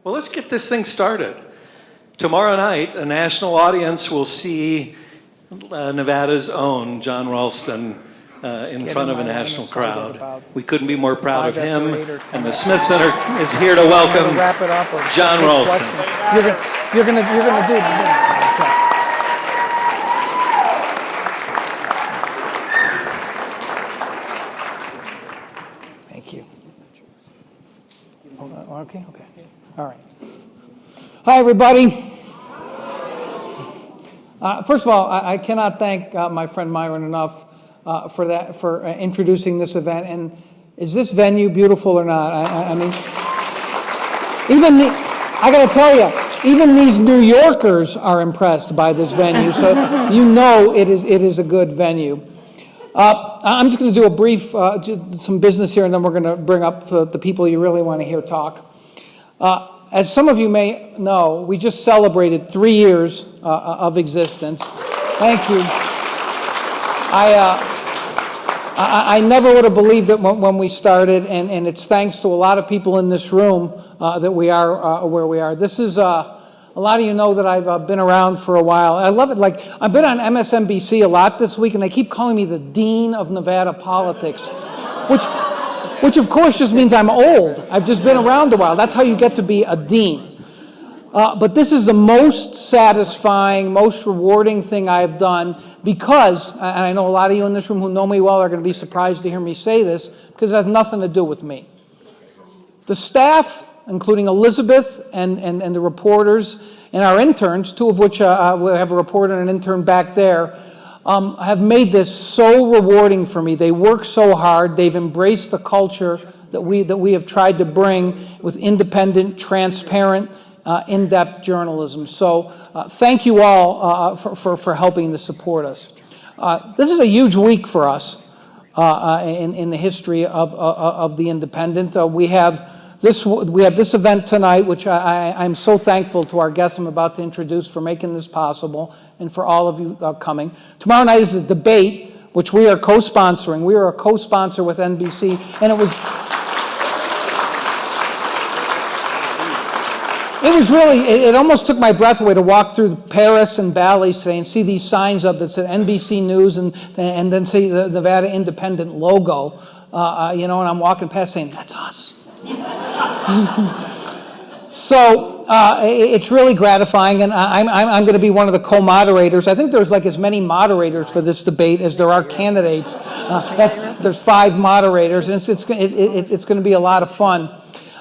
Well, let's get this thing started. Tomorrow night, a national audience will see Nevada's own Jon Ralston in front of a national crowd. We couldn't be more proud of him, and the Smith Center is here to welcome Jon Ralston. You're gonna do it. Thank you. Okay. All right. Hi, everybody. First of all, I cannot thank my friend Myron enough for introducing this event. And is this venue beautiful or not? I mean, I got to tell you, even these New Yorkers are impressed by this venue. So you know it is a good venue. I'm just going to do a brief, some business here, and then we're going to bring up the people you really want to hear talk. As some of you may know, we just celebrated 3 years of existence. Thank you. I never would have believed it when we started, and it's thanks to a lot of people in this room that we are where we are. This is a lot of you know that I've been around for a while. I love it. Like, I've been on MSNBC a lot this week, and they keep calling me the Dean of Nevada politics, which of course just means I'm old. I've just been around a while. That's how you get to be a dean. But this is the most satisfying, most rewarding thing I've done because, and I know a lot of you in this room who know me well are going to be surprised to hear me say this, because it has nothing to do with me. The staff, including Elizabeth and the reporters and our interns, two of which we have a reporter and an intern back there, have made this so rewarding for me. They work so hard. They've embraced the culture that we have tried to bring with independent, transparent, in-depth journalism. So thank you all for helping to support us. This is a huge week for us in the history of the Independent. We have this event tonight, which I'm so thankful to our guests I'm about to introduce for making this possible, and for all of you coming. Tomorrow night is a debate, which we are co-sponsoring. We are a co-sponsor with NBC, and it was really, it almost took my breath away to walk through Paris and Bally's today and see these signs up that said NBC News and then see the Nevada Independent logo, and I'm walking past saying, that's us. So it's really gratifying, and I'm going to be one of the co-moderators. I think there's like as many moderators for this debate as there are candidates. There's 5 moderators, and it's going to be a lot of fun.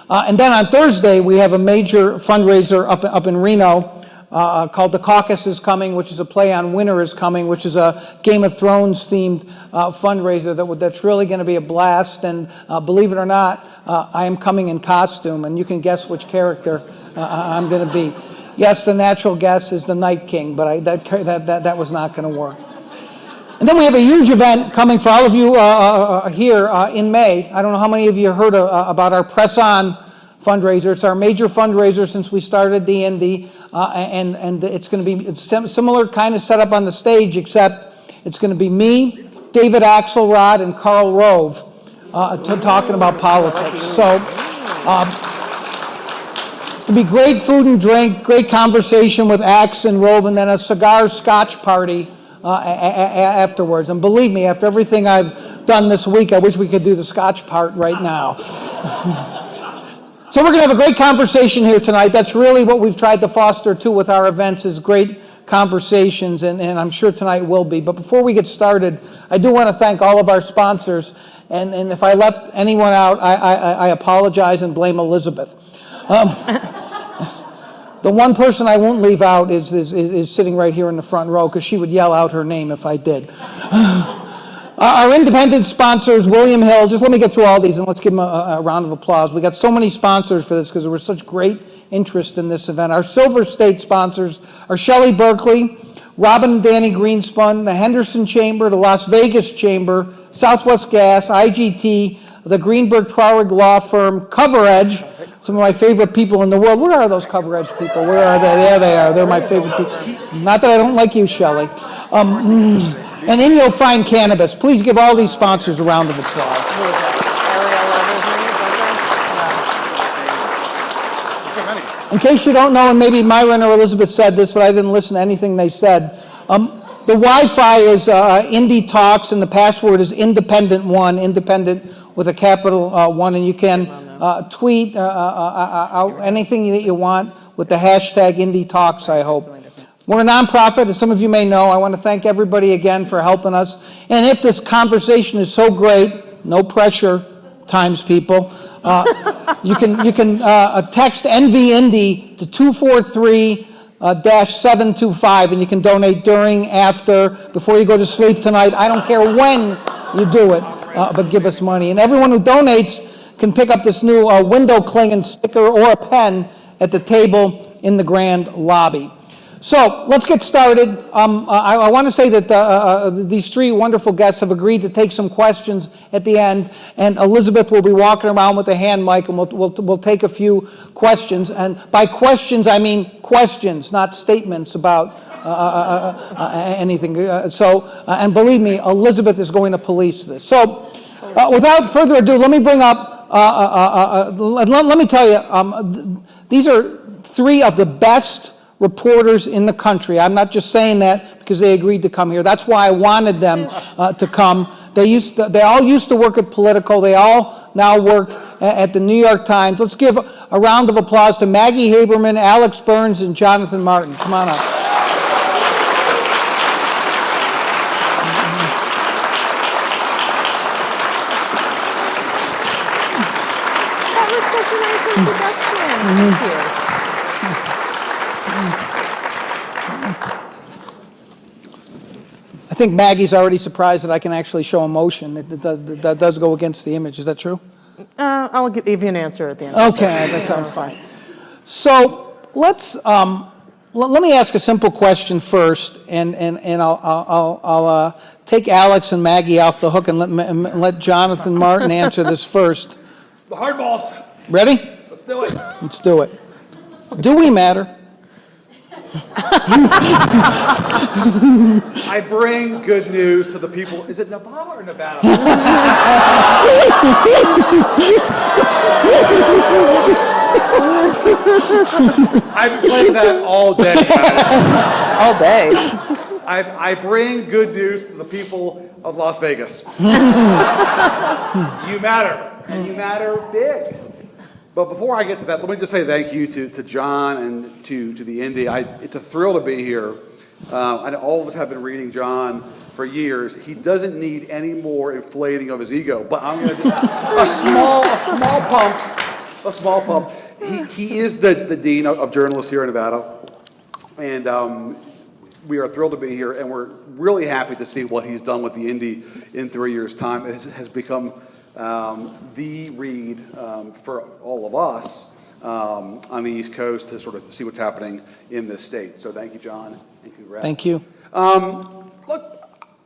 And then on Thursday we have a major fundraiser up in Reno called The Caucus is Coming, which is a play on Winter is Coming, which is a Game of Thrones themed fundraiser that's really going to be a blast. And believe it or not, I am coming in costume, and you can guess which character I'm going to be. Yes, the natural guess is the Night King, but that was not going to work. And then we have a huge event coming for all of you here in May. I don't know how many of you heard about our Press On fundraiser. It's our major fundraiser since we started the Indy, and it's going to be similar kind of setup on the stage, except it's going to be me, David Axelrod, and Karl Rove talking about politics. So it's going to be great food and drink, great conversation with Axe and Rove, and then a cigar scotch party afterwards. And believe me, after everything I've done this week, I wish we could do the scotch part right now. So we're going to have a great conversation here tonight. That's really what we've tried to foster, too, with our events, is great conversations, and I'm sure tonight will be. But before we get started, I do want to thank all of our sponsors, and if I left anyone out, I apologize and blame Elizabeth. The one person I won't leave out is sitting right here in the front row, because she would yell out her name if I did. Our independent sponsors, William Hill, just let me get through all these and let's give them a round of applause. We got so many sponsors for this because there was such great interest in this event. Our Silver State sponsors are Shelley Berkeley, Robin and Danny Greenspun, the Henderson Chamber, the Las Vegas Chamber, Southwest Gas, IGT, the Greenberg Traurig Law Firm, Cover Edge, some of my favorite people in the world. Where are those Cover Edge people? Where are they? There they are. They're my favorite people. Not that I don't like you, Shelley. And then you'll find cannabis. Please give all these sponsors a round of applause. many. In case you don't know, and maybe Myron or Elizabeth said this, but I didn't listen to anything they said, the Wi-Fi is IndyTalks, and the password is independent1, independent with a capital 1, and you can tweet out anything that you want with the hashtag IndyTalks, I hope. We're a nonprofit, as some of you may know. I want to thank everybody again for helping us. And if this conversation is so great, no pressure times people, you can text NVIndy to 243-725, and you can donate during, after, before you go to sleep tonight. I don't care when you do it, but give us money. And everyone who donates can pick up this new window cling sticker or a pen at the table in the grand lobby. So let's get started. I want to say that these three wonderful guests have agreed to take some questions at the end, and Elizabeth will be walking around with a hand mic, and we'll take a few questions. And by questions, I mean questions, not statements about anything. And believe me, Elizabeth is going to police this. So without further ado, let me bring up, let me tell you, these are three of the best reporters in the country. I'm not just saying that because they agreed to come here. That's why I wanted them to come. They all used to work at Politico. They all now work at the New York Times. Let's give a round of applause to Maggie Haberman, Alex Burns, and Jonathan Martin. Come on up. That was such a nice introduction. Thank you. I think Maggie's already surprised that I can actually show emotion. That does go against the image. Is that true? I'll give you an answer at the end. Okay, that sounds fine. So let me ask a simple question first, and I'll take Alex and Maggie off the hook and let Jonathan Martin answer this first. The hard balls. Ready? Let's do it. Let's do it. Do we matter? I bring good news to the people. Is it Nevada or Nevada? I've played that all day, guys. All day. I bring good news to the people of Las Vegas. You matter, and you matter big. But before I get to that, let me just say thank you to Jon and to the Indy. It's a thrill to be here. I know all of us have been reading Jon for years. He doesn't need any more inflating of his ego. But I'm going to just a small pump. He is the dean of journalists here in Nevada, and we are thrilled to be here. And we're really happy to see what he's done with the Indy in 3 years' time. It has become the read for all of us on the East Coast to sort of see what's happening in this state. So thank you, Jon, and congrats. Thank you. Look,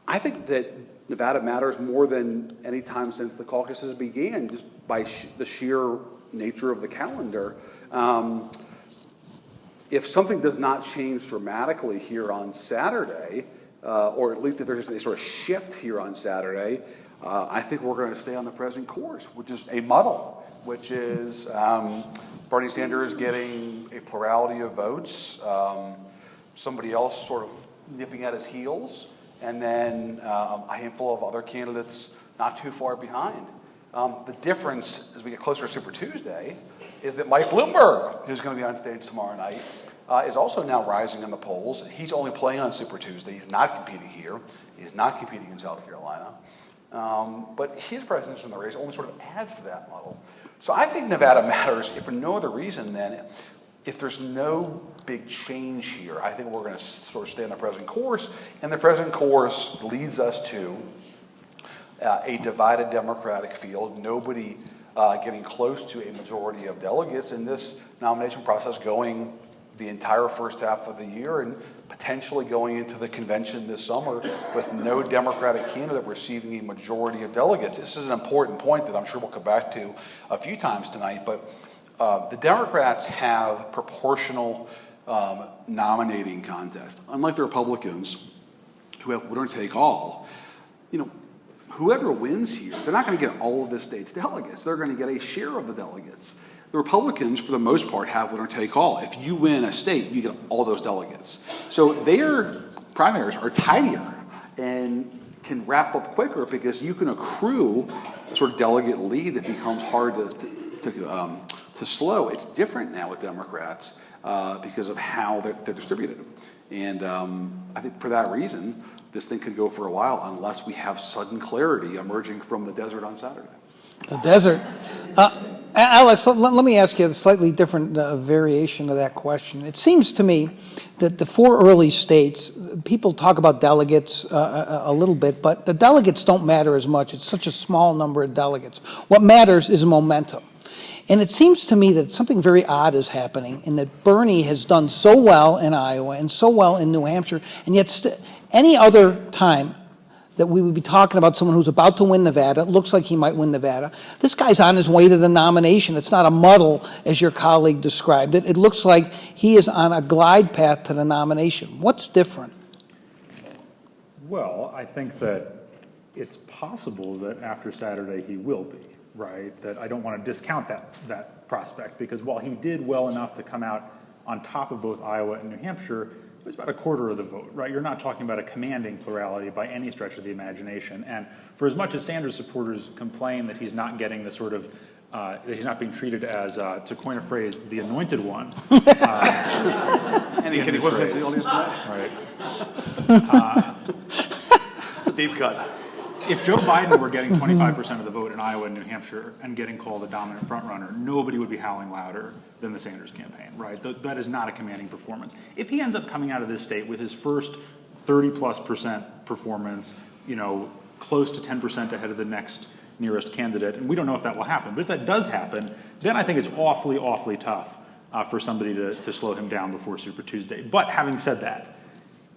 I think that Nevada matters more than any time since the caucuses began, just by the sheer nature of the calendar. If something does not change dramatically here on Saturday, or at least if there's a sort of shift here on Saturday, I think we're going to stay on the present course, which is a muddle, which is Bernie Sanders getting a plurality of votes, somebody else sort of nipping at his heels, and then a handful of other candidates not too far behind. The difference as we get closer to Super Tuesday is that Mike Bloomberg, who's going to be on stage tomorrow night, is also now rising in the polls. He's only playing on Super Tuesday. He's not competing here. He's not competing in South Carolina. But his presence in the race only sort of adds to that model. So I think Nevada matters, if for no other reason than if there's no big change here, I think we're going to sort of stay on the present course. And the present course leads us to a divided Democratic field, nobody getting close to a majority of delegates, in this nomination process going the entire first half of the year and potentially going into the convention this summer with no Democratic candidate receiving a majority of delegates. This is an important point that I'm sure we'll come back to a few times tonight, but the Democrats have proportional nominating contests. Unlike the Republicans, who have winner take all, whoever wins here, they're not going to get all of the state's delegates. They're going to get a share of the delegates. The Republicans, for the most part, have winner take all. If you win a state, you get all those delegates. So their primaries are tidier and can wrap up quicker because you can accrue a sort of delegate lead that becomes hard to slow. It's different now with Democrats because of how they're distributed. And I think for that reason, this thing could go for a while unless we have sudden clarity emerging from the desert on Saturday. The desert. Alex, let me ask you a slightly different variation of that question. It seems to me that the 4 early states, people talk about delegates a little bit, but the delegates don't matter as much. It's such a small number of delegates. What matters is momentum. And it seems to me that something very odd is happening in that Bernie has done so well in Iowa and so well in New Hampshire, and yet any other time that we would be talking about someone who's about to win Nevada, it looks like he might win Nevada. This guy's on his way to the nomination. It's not a muddle, as your colleague described it. It looks like he is on a glide path to the nomination. What's different? Well, I think that it's possible that after Saturday he will be, right? That I don't want to discount that prospect, because while he did well enough to come out on top of both Iowa and New Hampshire, it was about a quarter of the vote, right? You're not talking about a commanding plurality by any stretch of the imagination. And for as much as Sanders supporters complain that he's not getting the sort of, that he's not being treated as, to coin a phrase, the anointed one. And he can equip him to the audience tonight. Right. Deep cut. If Joe Biden were getting 25% of the vote in Iowa and New Hampshire and getting called the dominant frontrunner, nobody would be howling louder than the Sanders campaign, right? That is not a commanding performance. If he ends up coming out of this state with his first 30+% performance, close to 10% ahead of the next nearest candidate, and we don't know if that will happen, but if that does happen, then I think it's awfully, awfully tough for somebody to slow him down before Super Tuesday. But having said that,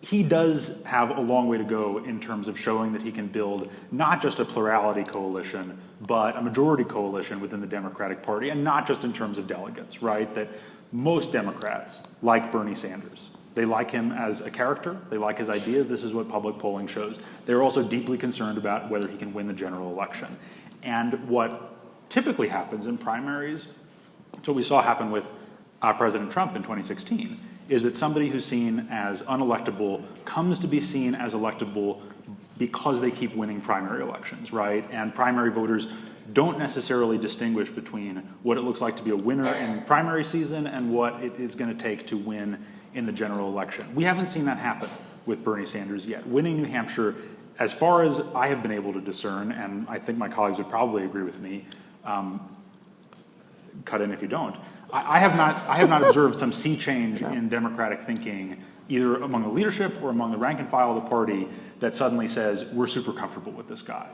he does have a long way to go in terms of showing that he can build not just a plurality coalition, but a majority coalition within the Democratic Party, and not just in terms of delegates, right? That most Democrats like Bernie Sanders. They like him as a character. They like his ideas. This is what public polling shows. They're also deeply concerned about whether he can win the general election. And what typically happens in primaries, it's what we saw happen with President Trump in 2016, is that somebody who's seen as unelectable comes to be seen as electable because they keep winning primary elections, right? And primary voters don't necessarily distinguish between what it looks like to be a winner in primary season and what it is going to take to win in the general election. We haven't seen that happen with Bernie Sanders yet. Winning New Hampshire, as far as I have been able to discern, and I think my colleagues would probably agree with me, cut in if you don't, I have not observed some sea change in Democratic thinking, either among the leadership or among the rank and file of the party, that suddenly says, we're super comfortable with this guy.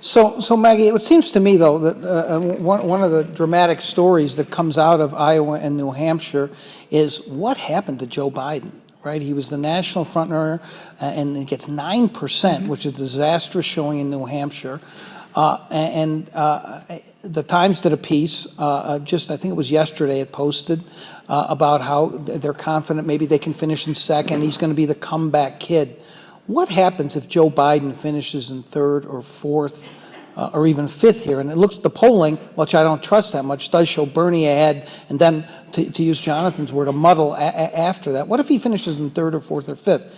So Maggie, it seems to me, though, that one of the dramatic stories that comes out of Iowa and New Hampshire is what happened to Joe Biden, right? He was the national frontrunner, and he gets 9%, which is a disastrous showing in New Hampshire. The Times did a piece, I think it was yesterday, it posted about how they're confident maybe they can finish in second. He's going to be the comeback kid. What happens if Joe Biden finishes in third or fourth or even fifth here? And it looks, the polling, which I don't trust that much, does show Bernie ahead, and then, to use Jonathan's word, a muddle after that. What if he finishes in third or fourth or fifth?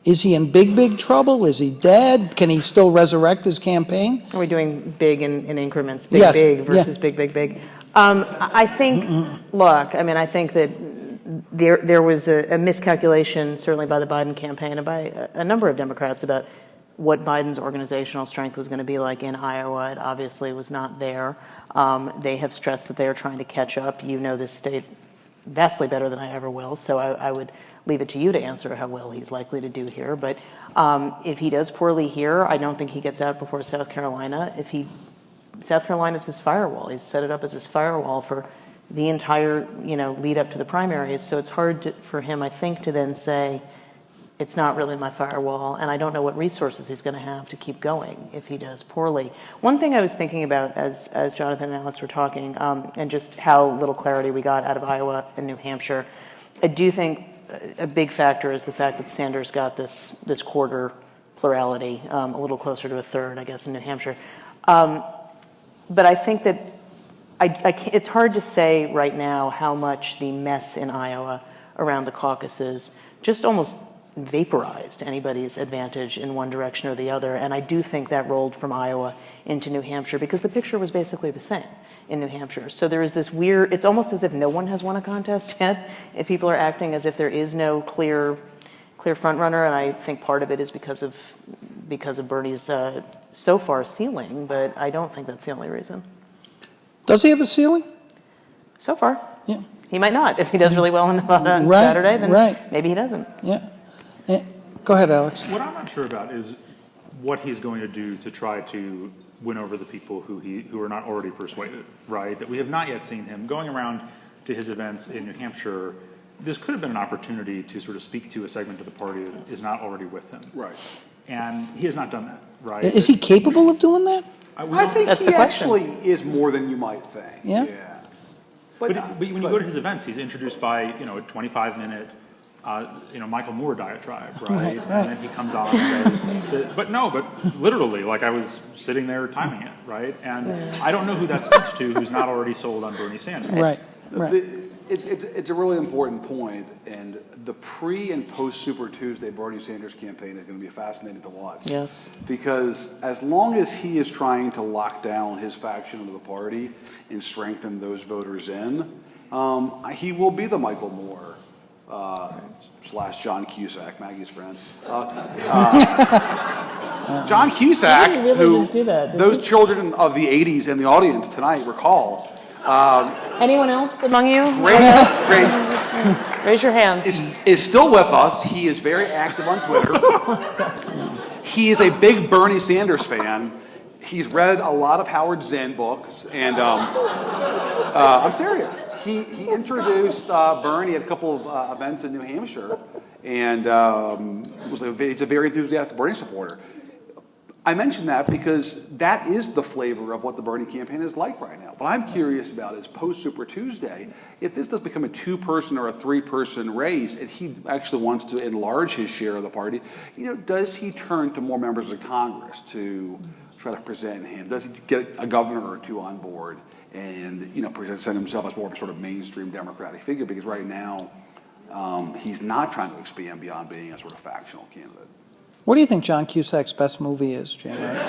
Is he in big trouble? Is he dead? Can he still resurrect his campaign? Are we doing big in increments? Yes. Big versus big? I think, look, I think that there was a miscalculation, certainly by the Biden campaign and by a number of Democrats, about what Biden's organizational strength was going to be like in Iowa. It obviously was not there. They have stressed that they are trying to catch up. You know this state vastly better than I ever will, so I would leave it to you to answer how well he's likely to do here. But if he does poorly here, I don't think he gets out before South Carolina. South Carolina's his firewall. He's set it up as his firewall for the entire, lead up to the primaries. So it's hard for him, I think, to then say, it's not really my firewall, and I don't know what resources he's going to have to keep going if he does poorly. One thing I was thinking about as Jonathan and Alex were talking, and just how little clarity we got out of Iowa and New Hampshire, I do think a big factor is the fact that Sanders got this quarter plurality, a little closer to a third, I guess, in New Hampshire. But I think that it's hard to say right now how much the mess in Iowa around the caucuses just almost vaporized anybody's advantage in one direction or the other. And I do think that rolled from Iowa into New Hampshire because the picture was basically the same in New Hampshire. So there is this weird, it's almost as if no one has won a contest yet. If people are acting as if there is no clear front runner, and I think part of it is because of Bernie's so far ceiling, but I don't think that's the only reason. Does he have a ceiling? So far. Yeah. He might not. If he does really well on Saturday, then maybe he doesn't. Yeah. Go ahead, Alex. What I'm not sure about is what he's going to do to try to win over the people who are not already persuaded, right? That we have not yet seen him going around to his events in New Hampshire. This could have been an opportunity to sort of speak to a segment of the party that is not already with him. Right. And he has not done that, right? Is he capable of doing that? I think That's he the question. actually is more than you might think. Yeah? But when you go to his events, he's introduced by, a 25-minute, Michael Moore diatribe, right? And then he comes on and says, but literally, like I was sitting there timing it, right? And I don't know who that speaks to who's not already sold on Bernie Sanders. Right. It's a really important point, and the pre and post Super Tuesday Bernie Sanders campaign is going to be fascinating to watch. Yes. Because as long as he is trying to lock down his faction of the party and strengthen those voters in, he will be the Michael Moore / John Cusack, Maggie's friend. John Cusack, You didn't really just do that, did those you? children of the 80s in the audience tonight recall. Anyone else among you? Raise your hands. Is still with us. He is very active on Twitter. He is a big Bernie Sanders fan. He's read a lot of Howard Zinn books, and I'm serious. He introduced Bernie at a couple of events in New Hampshire, and he's a very enthusiastic Bernie supporter. I mention that because that is the flavor of what the Bernie campaign is like right now. What I'm curious about is post-Super Tuesday, if this does become a 2-person or a 3-person race, and he actually wants to enlarge his share of the party, does he turn to more members of Congress to try to present him? Does he get a governor or two on board and, present himself as more of a sort of mainstream Democratic figure? Because right now, he's not trying to expand beyond being a sort of factional candidate. What do you think John Cusack's best movie is, Jim? Well,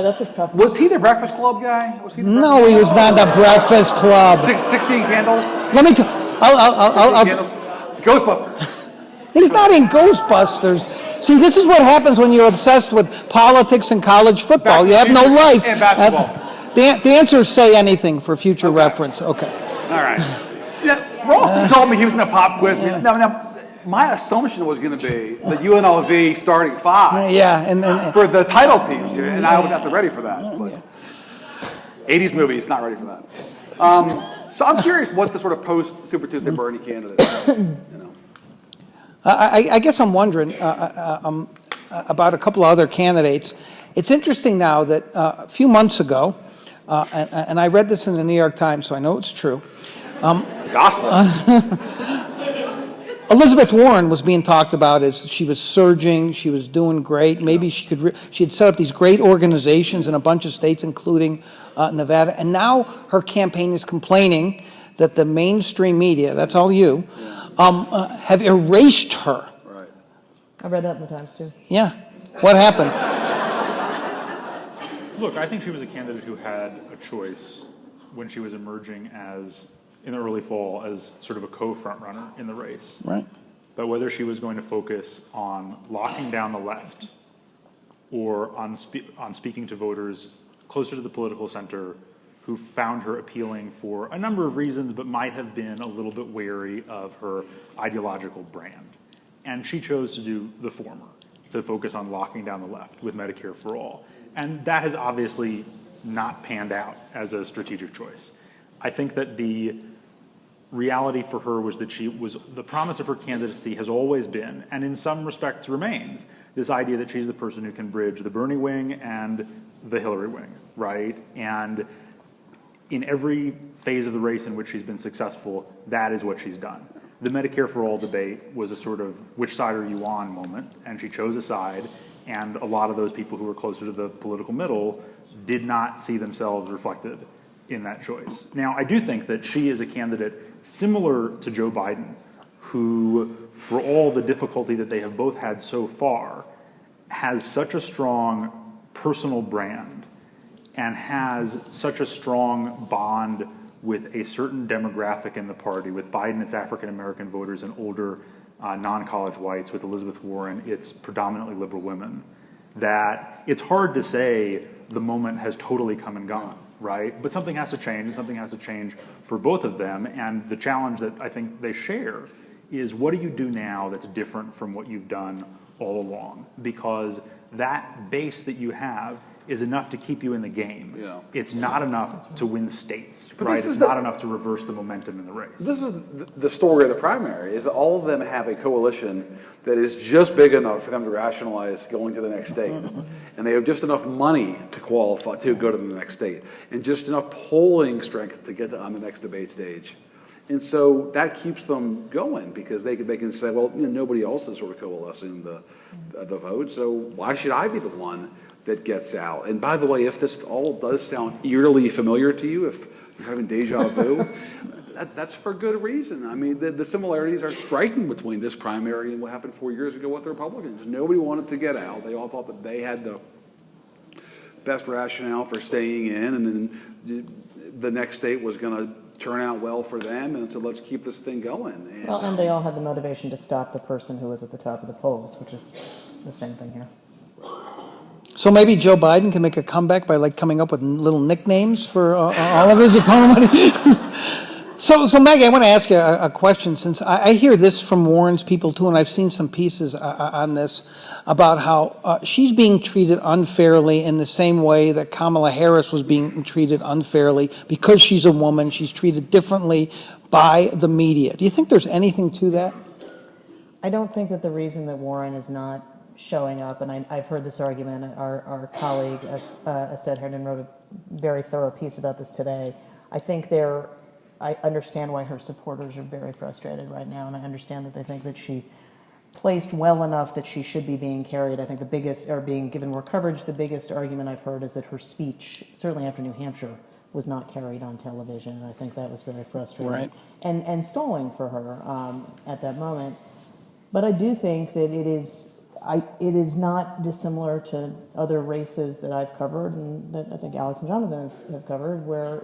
that's a tough. Was he the Breakfast Club guy? No, he was not the Breakfast Club. 16 Candles? Let me tell. I'll Ghostbusters. He's not in Ghostbusters. See, this is what happens when you're obsessed with politics and college football. You have no life. And basketball. The answers say anything for future reference. Okay. All right. Yeah, Ralston told me he was in a pop quiz. Now, my assumption was going to be the UNLV starting 5. Yeah, and for the title teams, and I was not ready for that. But 80s movie is not ready for that. So I'm curious what the sort of post Super Tuesday Bernie candidate is. I guess I'm wondering about a couple of other candidates. It's interesting now that a few months ago, and I read this in the New York Times, so I know it's true. It's gospel. Elizabeth Warren was being talked about as she was surging, she was doing great. Maybe she had set up these great organizations in a bunch of states, including Nevada. And now her campaign is complaining that the mainstream media, that's all you, have erased her. Right. I read that in the Times, too. Yeah. What happened? Look, I think she was a candidate who had a choice when she was emerging in the early fall as sort of a co-front runner in the race. Right. But whether she was going to focus on locking down the left or on speaking to voters closer to the political center who found her appealing for a number of reasons but might have been a little bit wary of her ideological brand. And she chose to do the former, to focus on locking down the left with Medicare for All. And that has obviously not panned out as a strategic choice. I think that the reality for her was that the promise of her candidacy has always been, and in some respects remains, this idea that she's the person who can bridge the Bernie wing and the Hillary wing, right? And in every phase of the race in which she's been successful, that is what she's done. The Medicare for All debate was a sort of which side are you on moment, and she chose a side, and a lot of those people who were closer to the political middle did not see themselves reflected in that choice. Now, I do think that she is a candidate similar to Joe Biden, who, for all the difficulty that they have both had so far, has such a strong personal brand and has such a strong bond with a certain demographic in the party. With Biden, it's African-American voters and older non-college whites. With Elizabeth Warren, it's predominantly liberal women. That it's hard to say the moment has totally come and gone, right? But something has to change, and something has to change for both of them. And the challenge that I think they share is, what do you do now that's different from what you've done all along? Because that base that you have is enough to keep you in the game. Yeah. It's not enough to win states, But right? this is It's the- not enough to reverse the momentum in the race. This is the story of the primary, is that all of them have a coalition that is just big enough for them to rationalize going to the next state. And they have just enough money to qualify to go to the next state, and just enough polling strength to get on the next debate stage. And so that keeps them going, because they can say, well, nobody else is sort of coalescing the vote, so why should I be the one that gets out? And by the way, if this all does sound eerily familiar to you, if you're having deja vu, that's for good reason. I mean, the similarities are striking between this primary and what happened 4 years ago with the Republicans. Nobody wanted to get out. They all thought that they had the best rationale for staying in, and then the next state was going to turn out well for them, and so let's keep this thing going. And they all had the motivation to stop the person who was at the top of the polls, which is the same thing here. So maybe Joe Biden can make a comeback by coming up with little nicknames for all of his opponents. So Maggie, I want to ask you a question, since I hear this from Warren's people too, and I've seen some pieces on this about how she's being treated unfairly in the same way that Kamala Harris was being treated unfairly because she's a woman. She's treated differently by the media. Do you think there's anything to that? I don't think that the reason that Warren is not showing up, and I've heard this argument, our colleague Ested Herndon wrote a very thorough piece about this today. I understand why her supporters are very frustrated right now, and I understand that they think that she placed well enough that she should be being carried. I think the biggest, or being given more coverage, the biggest argument I've heard is that her speech, certainly after New Hampshire, was not carried on television, and I think that was very frustrating. Right. And stalling for her at that moment. But I do think that it is not dissimilar to other races that I've covered, and that I think Alex and Jonathan have covered, where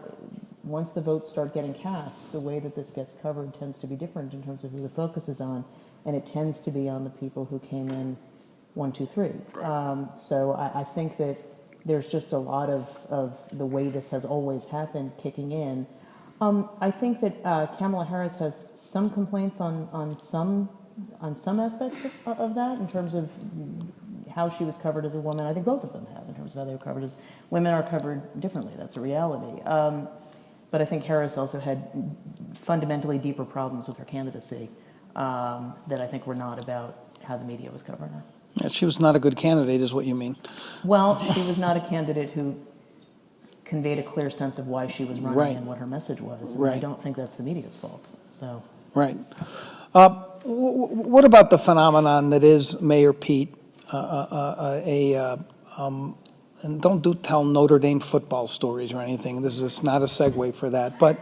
once the votes start getting cast, the way that this gets covered tends to be different in terms of who the focus is on, and it tends to be on the people who came in 1, 2, 3. Right. So I think that there's just a lot of the way this has always happened kicking in. I think that Kamala Harris has some complaints on some aspects of that, in terms of how she was covered as a woman. I think both of them have, in terms of how they were covered as women are covered differently. That's a reality. But I think Harris also had fundamentally deeper problems with her candidacy that I think were not about how the media was covering her. Yeah, she was not a good candidate, is what you mean. Well, she was not a candidate who conveyed a clear sense of why she was running, Right. and what her message was. And Right. I don't think that's the media's fault. So. Right. What about the phenomenon that is Mayor Pete, and don't tell Notre Dame football stories or anything. This is not a segue for that, but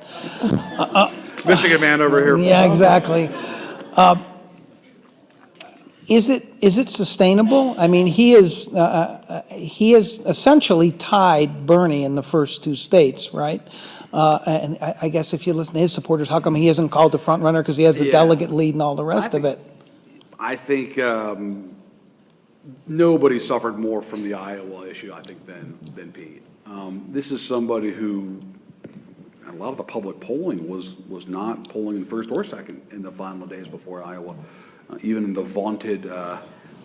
Michigan man over here. yeah, exactly. Is it sustainable? I mean, he is essentially tied Bernie in the first 2 states, right? And I guess if you listen to his supporters, how come he isn't called the front runner? Because he has the delegate lead and all the rest of it. I think nobody suffered more from the Iowa issue, I think, than Pete. This is somebody who, a lot of the public polling was not polling in first or second in the final days before Iowa. Even in the vaunted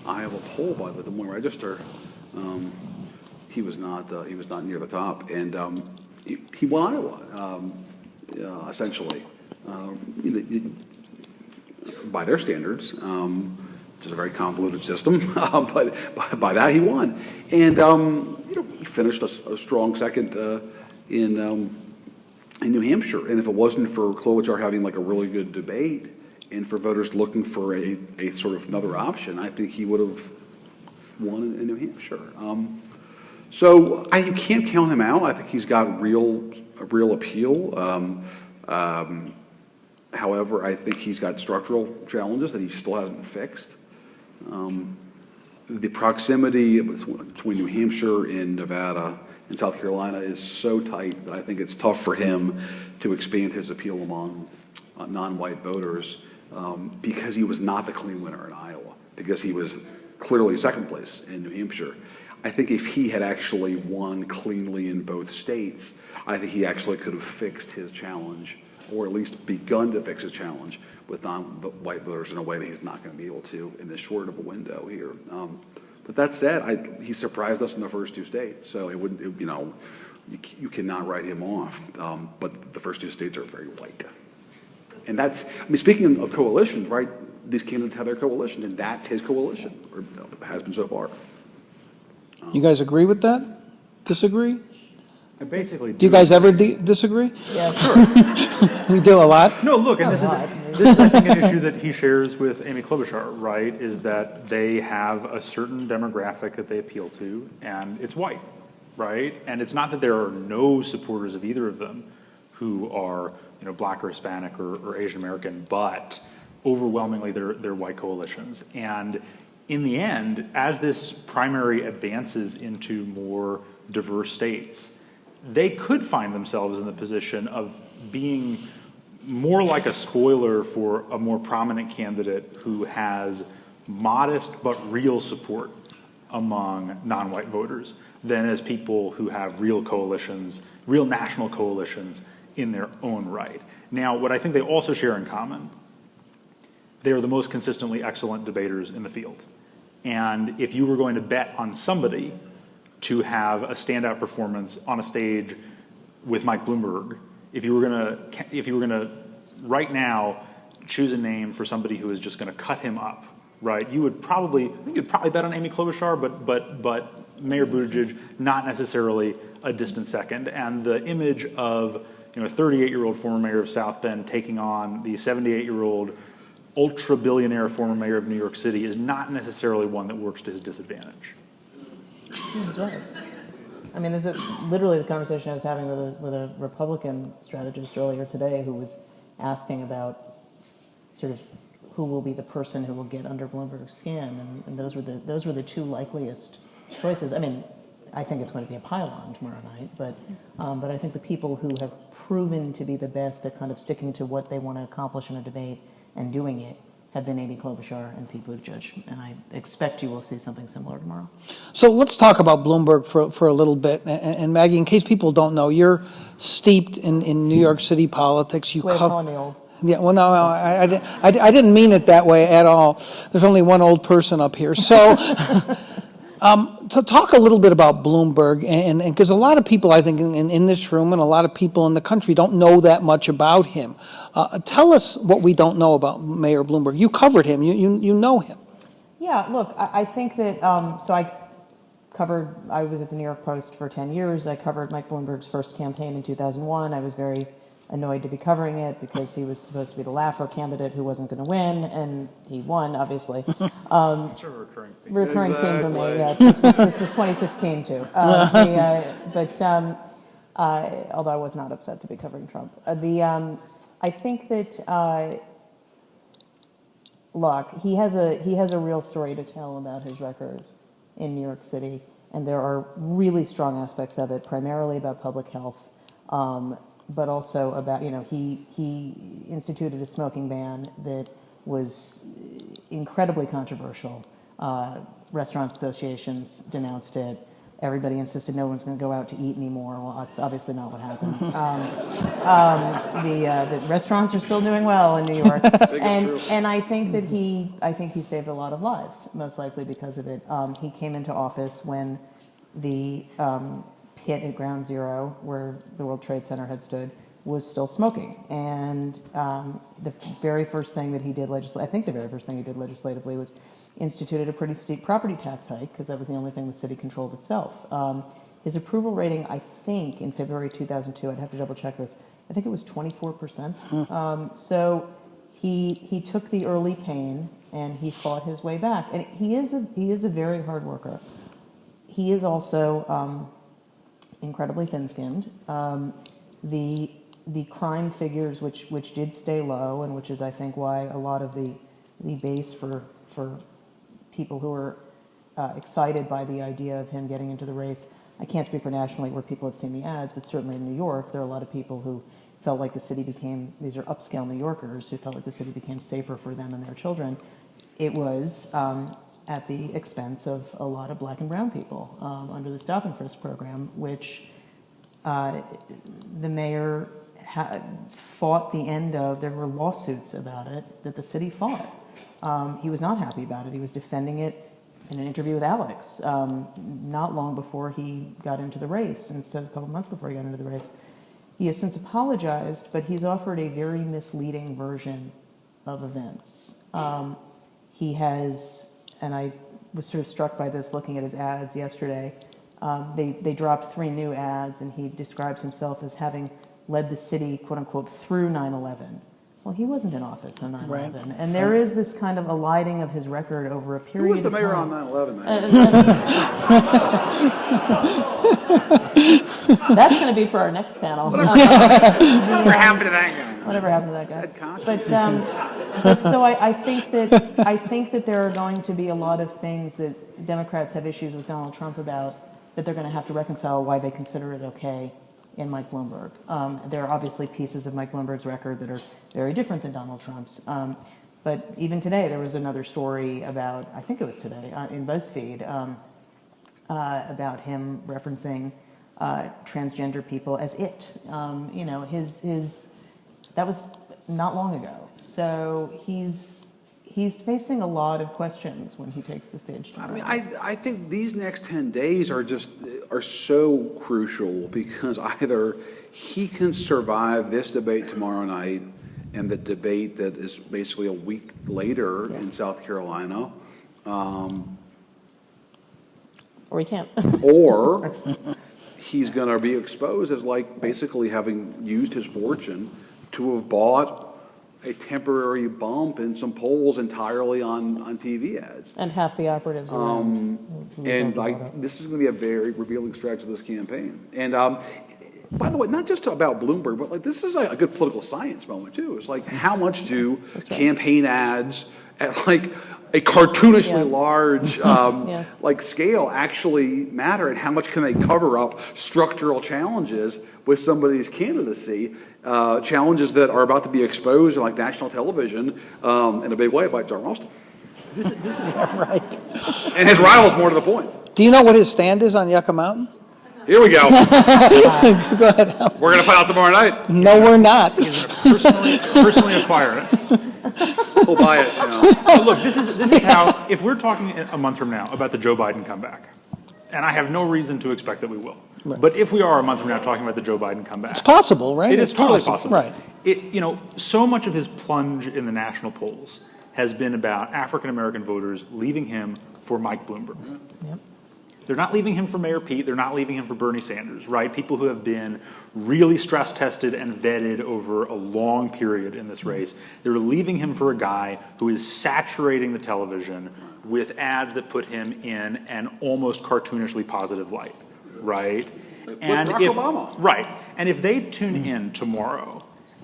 Iowa poll by the Des Moines Register, he was not near the top, and he won Iowa essentially by their standards. Which is a very convoluted system, but by that he won, and he finished a strong second in New Hampshire. And if it wasn't for Klobuchar having like a really good debate, and for voters looking for a sort of another option, I think he would have won in New Hampshire. So you can't count him out. I think he's got real appeal. However, I think he's got structural challenges that he still hasn't fixed. The proximity between New Hampshire and Nevada and South Carolina is so tight that I think it's tough for him to expand his appeal among non-white voters because he was not the clean winner in Iowa, because he was clearly second place in New Hampshire. I think if he had actually won cleanly in both states, I think he actually could have fixed his challenge, or at least begun to fix his challenge with non-white voters in a way that he's not going to be able to in this short of a window here. But that said, he surprised us in the first two states, so you cannot write him off. But the first two states are very white. And speaking of coalitions, right, these candidates have their coalition, and that's his coalition, or has been so far. You guys agree with that? Disagree? I basically Do you guys ever disagree? Yeah, sure. We do a lot. No, look, and this is I think an issue that he shares with Amy Klobuchar, right, is that they have a certain demographic that they appeal to, and it's white, right? And it's not that there are no supporters of either of them who are, black or Hispanic or Asian American, but overwhelmingly they're white coalitions. And in the end, as this primary advances into more diverse states, they could find themselves in the position of being more like a spoiler for a more prominent candidate who has modest but real support among non-white voters than as people who have real coalitions, real national coalitions in their own right. Now, what I think they also share in common, they are the most consistently excellent debaters in the field. And if you were going to bet on somebody to have a standout performance on a stage with Mike Bloomberg, if you were gonna right now choose a name for somebody who is just going to cut him up, right? You'd probably bet on Amy Klobuchar, but Mayor Buttigieg not necessarily a distant second. And the image of a 38-year-old former mayor of South Bend taking on the 78-year-old ultra-billionaire former mayor of New York City is not necessarily one that works to his disadvantage. That's right. I mean, this is literally the conversation I was having with a Republican strategist earlier today who was asking about sort of who will be the person who will get under Bloomberg's skin, and those were the two likeliest choices. I mean, I think it's going to be a pylon tomorrow night, but I think the people who have proven to be the best at kind of sticking to what they want to accomplish in a debate and doing it have been Amy Klobuchar and Pete Buttigieg, and I expect you will see something similar tomorrow. So let's talk about Bloomberg for a little bit. And Maggie, in case people don't know, you're steeped in New York City politics. That's the way of calling me old. Yeah, well, no, I didn't mean it that way at all. There's only one old person up here. So to talk a little bit about Bloomberg, and because a lot of people, I think, in this room and a lot of people in the country don't know that much about him. Tell us what we don't know about Mayor Bloomberg. You covered him. You know him. Yeah, look, I think that, so I was at the New York Post for 10 years. I covered Mike Bloomberg's first campaign in 2001. I was very annoyed to be covering it because he was supposed to be the laugher candidate who wasn't going to win, and he won, obviously. It's a recurring theme. Recurring theme for me, yes. This was 2016, too. Although I was not upset to be covering Trump. I think that, look, he has a real story to tell about his record in New York City, and there are really strong aspects of it, primarily about public health, but also about, he instituted a smoking ban that was incredibly controversial. Restaurant associations denounced it. Everybody insisted no one's going to go out to eat anymore. Well, that's obviously not what happened. The restaurants are still doing well in New York, and I think that he saved a lot of lives, most likely because of it. He came into office when the pit at Ground Zero, where the World Trade Center had stood, was still smoking. And the very first thing that he did legislatively was instituted a pretty steep property tax hike, because that was the only thing the city controlled itself. His approval rating, I think, in February 2002, I'd have to double check this, I think it was 24%. So he took the early pain and he fought his way back. And he is a very hard worker. he is also incredibly thin-skinned. The crime figures, which did stay low, and which is, I think, why a lot of the base for people who are excited by the idea of him getting into the race. I can't speak for nationally where people have seen the ads, but certainly in New York, there are a lot of people who felt like the city became, these are upscale New Yorkers who felt like the city became safer for them and their children. It was at the expense of a lot of black and brown people under the stop and frisk program, which the mayor fought the end of. There were lawsuits about it that the city fought. He was not happy about it. He was defending it in an interview with Alex not long before he got into the race, and so a couple months before he got into the race. He has since apologized, but he's offered a very misleading version of events. He has, and I was sort of struck by this looking at his ads yesterday. They dropped 3 new ads, and he describes himself as having led the city, quote unquote, through 9/11. Well, he wasn't in office on 9/11. Right. And there is this kind of eliding of his record over a period of time. Who was the mayor on 9/11? That's going to be for our next panel. Whatever happened to that guy? Whatever happened to that guy? But so I think that there are going to be a lot of things that Democrats have issues with Donald Trump about, that they're going to have to reconcile why they consider it okay in Mike Bloomberg. There are obviously pieces of Mike Bloomberg's record that are very different than Donald Trump's. But even today, there was another story about, I think it was today, in BuzzFeed, about him referencing transgender people as it. That was not long ago. So he's facing a lot of questions when he takes the stage tomorrow. I mean, I think these next 10 days are so crucial, because either he can survive this debate tomorrow night and the debate that is basically a week later in South Carolina, or he can't. or he's going to be exposed as basically having used his fortune to have bought a temporary bump in some polls entirely on TV ads. And half the operatives around. This is going to be a very revealing stretch of this campaign. And by the way, not just about Bloomberg, but this is a good political science moment too. It's how much do campaign ads at a cartoonishly large scale actually matter, and how much can they cover up structural challenges with somebody's candidacy, challenges that are about to be exposed on national television in a big way by Jon Ralston. This is right. And his rivals, more to the point. Do you know what his stand is on Yucca Mountain? Here we go. Go ahead, Alex. We're going to find out tomorrow night. No, we're not. Personally acquire it. We'll buy it. So look, this is how, if we're talking a month from now about the Joe Biden comeback, and I have no reason to expect that we will, but if we are a month from now talking about the Joe Biden comeback, it's possible, right? It is totally possible. Right. So much of his plunge in the national polls has been about African American voters leaving him for Mike Bloomberg. Yep. They're not leaving him for Mayor Pete. They're not leaving him for Bernie Sanders, right? People who have been really stress tested and vetted over a long period in this race. They're leaving him for a guy who is saturating the television with ads that put him in an almost cartoonishly positive light, right? And Obama. Right. And if they tune in tomorrow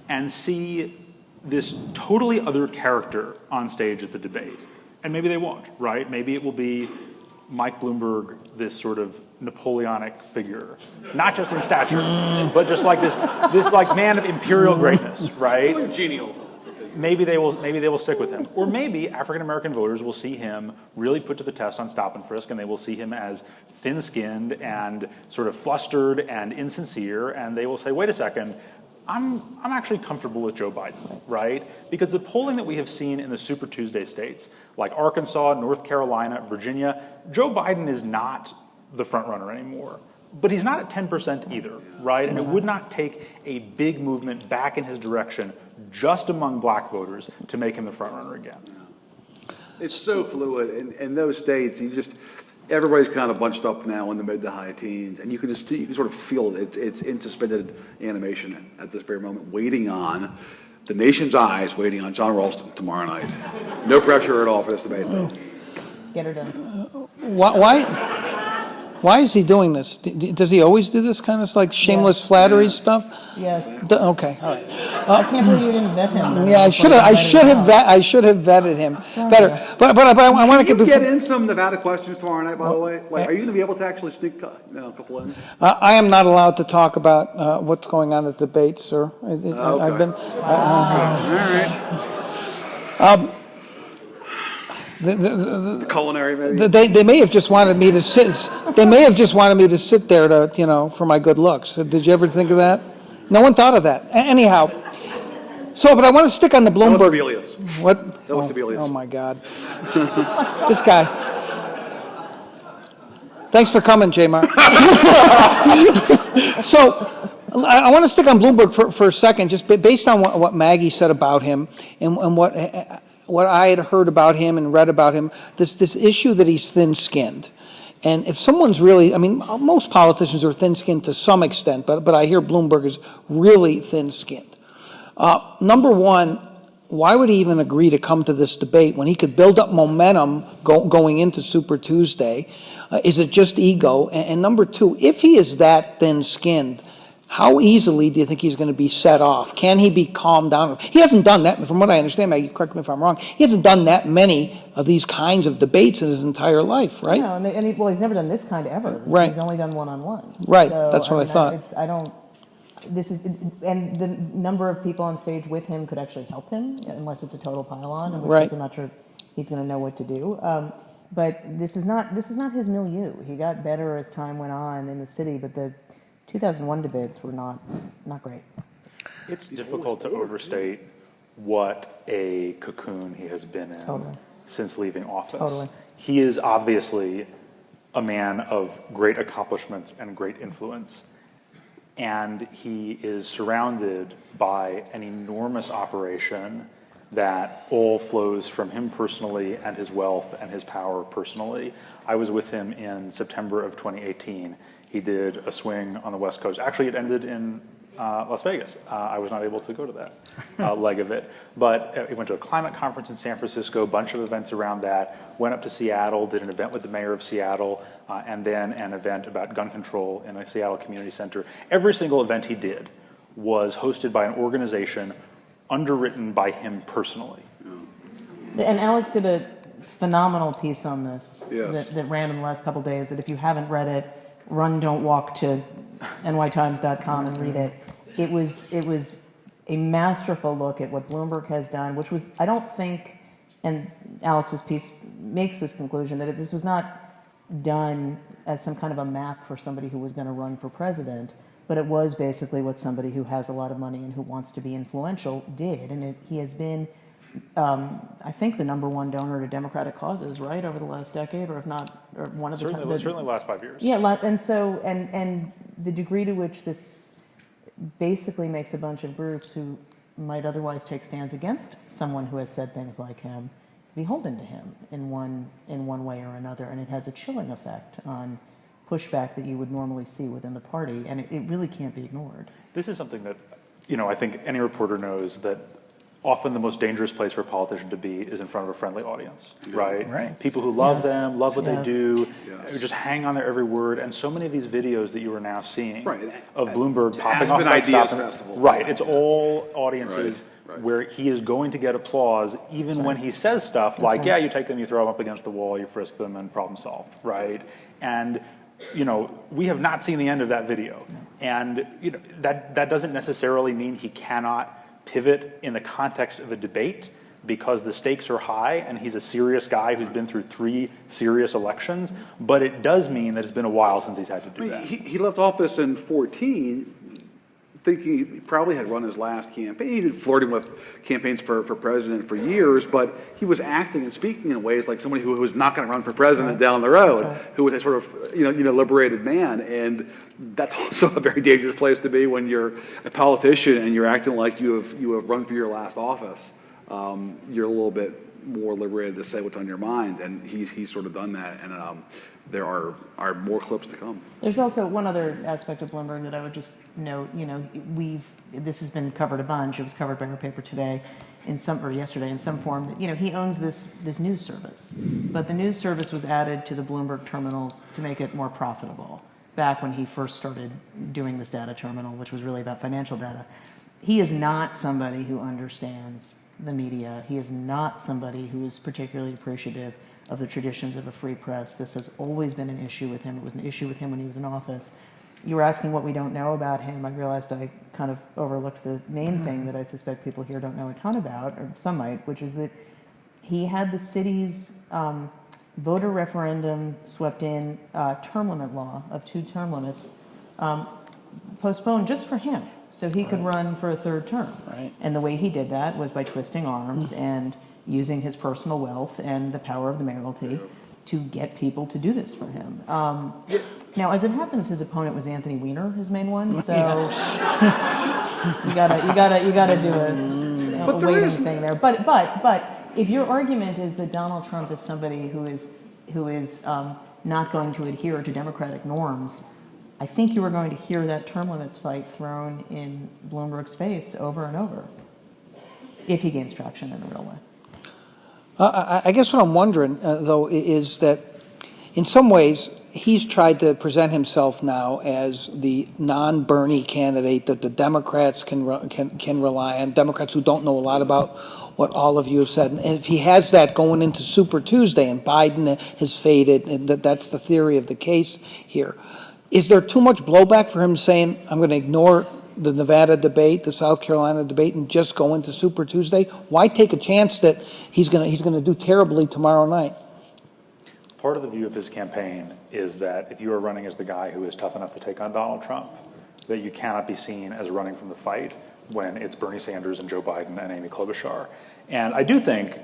and see this totally other character on stage at the debate, and maybe they won't, right? Maybe it will be Mike Bloomberg, this sort of Napoleonic figure, not just in stature, but just this man of imperial greatness, right? Genial. Maybe they will stick with him, or maybe African American voters will see him really put to the test on stop and frisk, and they will see him as thin-skinned and sort of flustered and insincere, and they will say, "Wait a second, I'm actually comfortable with Joe Biden," right? Because the polling that we have seen in the Super Tuesday states, like Arkansas, North Carolina, Virginia, Joe Biden is not the front runner anymore. But he's not at 10% either, right? And it would not take a big movement back in his direction just among black voters to make him the front runner again. It's so fluid. In those states, everybody's kind of bunched up now in the mid to high teens, and you can sort of feel it's in suspended animation at this very moment, waiting on the nation's eyes, waiting on Jon Ralston tomorrow night. No pressure at all for this debate. Get her done. Why? Why is he doing this? Does he always do this kind of like shameless flattery stuff? Yes. Okay, all right. I can't believe you didn't vet him. Yeah, I should have vetted him better. But I want to Can you get in some Nevada questions tomorrow night, by the way? Like, are you going to be able to actually sneak a couple in? I am not allowed to talk about what's going on at the debate, sir. I've been. All right. The culinary, maybe. They may have just wanted me to sit. They may have just wanted me to sit there to for my good looks. Did you ever think of that? No one thought of that. Anyhow, but I want to stick on the Bloomberg. That was Sebelius. What? That was Sebelius. Oh my God, this guy. Thanks for coming, J-Mar. So I want to stick on Bloomberg for a second, just based on what Maggie said about him and what I had heard about him and read about him, this issue that he's thin-skinned. And if someone's really, most politicians are thin-skinned to some extent, but I hear Bloomberg is really thin-skinned. Number one, why would he even agree to come to this debate when he could build up momentum going into Super Tuesday? Is it just ego? And number two, if he is that thin-skinned, how easily do you think he's going to be set off? Can he be calmed down? He hasn't done that, from what I understand, Maggie, correct me if I'm wrong, he hasn't done that many of these kinds of debates in his entire life, right? No, he's never done this kind ever. Right. He's only done one-on-ones. Right, So, that's what I thought. And the number of people on stage with him could actually help him, unless it's a total pile-on, in which Right. case I'm not sure he's going to know what to do. But this is not his milieu. He got better as time went on in the city, but the 2001 debates were not great. It's difficult to overstate what a cocoon he has been in Totally. since leaving office. Totally. He is obviously a man of great accomplishments and great influence. And he is surrounded by an enormous operation that all flows from him personally and his wealth and his power personally. I was with him in September of 2018. He did a swing on the West Coast. Actually, it ended in Las Vegas. I was not able to go to that leg of it. But he went to a climate conference in San Francisco, a bunch of events around that, went up to Seattle, did an event with the mayor of Seattle, and then an event about gun control in a Seattle community center. Every single event he did was hosted by an organization underwritten by him personally. And Alex did a phenomenal piece on this Yes. that ran in the last couple of days, that if you haven't read it, run, don't walk to nytimes.com and read it. It was a masterful look at what Bloomberg has done, which was, I don't think, and Alex's piece makes this conclusion, that this was not done as some kind of a map for somebody who was going to run for president, but it was basically what somebody who has a lot of money and who wants to be influential did. And he has been, I think, the number one donor to Democratic causes, right, over the last decade, or if not, or one of Certainly the last 5 years. Yeah, and so, and the degree to which this basically makes a bunch of groups who might otherwise take stands against someone who has said things like him beholden to him in one way or another, and it has a chilling effect on pushback that you would normally see within the party, and it really can't be ignored. This is something that, I think any reporter knows that often the most dangerous place for a politician to be is in front of a friendly audience, right? Right. People who love Yes. them, love what they Yes. do, Yes. just hang on their every word. And so many of these videos that you are now seeing Right. of Bloomberg popping Aspen off like Ideas stopping- Festival. Right. It's all audiences Right. where he is going to get applause even when he says stuff like, right. yeah, you take them, you throw them up against the wall, you frisk them, and problem solved, right? And we have not seen the end of that video. And that doesn't necessarily mean he cannot pivot in the context of a debate, because the stakes are high and he's a serious guy who's been through 3 serious elections, but it does mean that it's been a while since he's had to do that. He left office in 2014 thinking he probably had run his last campaign. He'd been flirting with campaigns for president for years, but he was acting and speaking in ways like somebody who was not going to run for president down the road, who was a sort of liberated man. And that's also a very dangerous place to be when you're a politician and you're acting like you have run for your last office. You're a little bit more liberated to say what's on your mind, and he's sort of done that. And there are more clips to come. There's also one other aspect of Bloomberg that I would just note. This has been covered a bunch. It was covered by our paper today, yesterday in some form. That he owns this news service, but the news service was added to the Bloomberg terminals to make it more profitable. Back when he first started doing this data terminal, which was really about financial data, he is not somebody who understands the media. He is not somebody who is particularly appreciative of the traditions of a free press. This has always been an issue with him. It was an issue with him when he was in office. You were asking what we don't know about him. I realized I kind of overlooked the main thing that I suspect people here don't know a ton about, or some might, which is that he had the city's voter referendum swept in term limit law of 2 term limits postponed just for him, so he could run for a 3rd term. Right. And the way he did that was by twisting arms and using his personal wealth and the power of the mayoralty to get people to do this for him. Now, as it happens, his opponent was Anthony Weiner, his main one. So you gotta do a waiting thing there. But if your argument is that Donald Trump is somebody who is not going to adhere to democratic norms, I think you are going to hear that term limits fight thrown in Bloomberg's face over and over, if he gains traction in a real way. I guess what I'm wondering, though, is that in some ways he's tried to present himself now as the non-Bernie candidate that the Democrats can rely on, Democrats who don't know a lot about what all of you have said. And if he has that going into Super Tuesday and Biden has faded, and that's the theory of the case here, is there too much blowback for him saying, I'm going to ignore the Nevada debate, the South Carolina debate, and just go into Super Tuesday? Why take a chance that he's going to do terribly tomorrow night? Part of the view of his campaign is that if you are running as the guy who is tough enough to take on Donald Trump, that you cannot be seen as running from the fight when it's Bernie Sanders and Joe Biden and Amy Klobuchar. And I do think,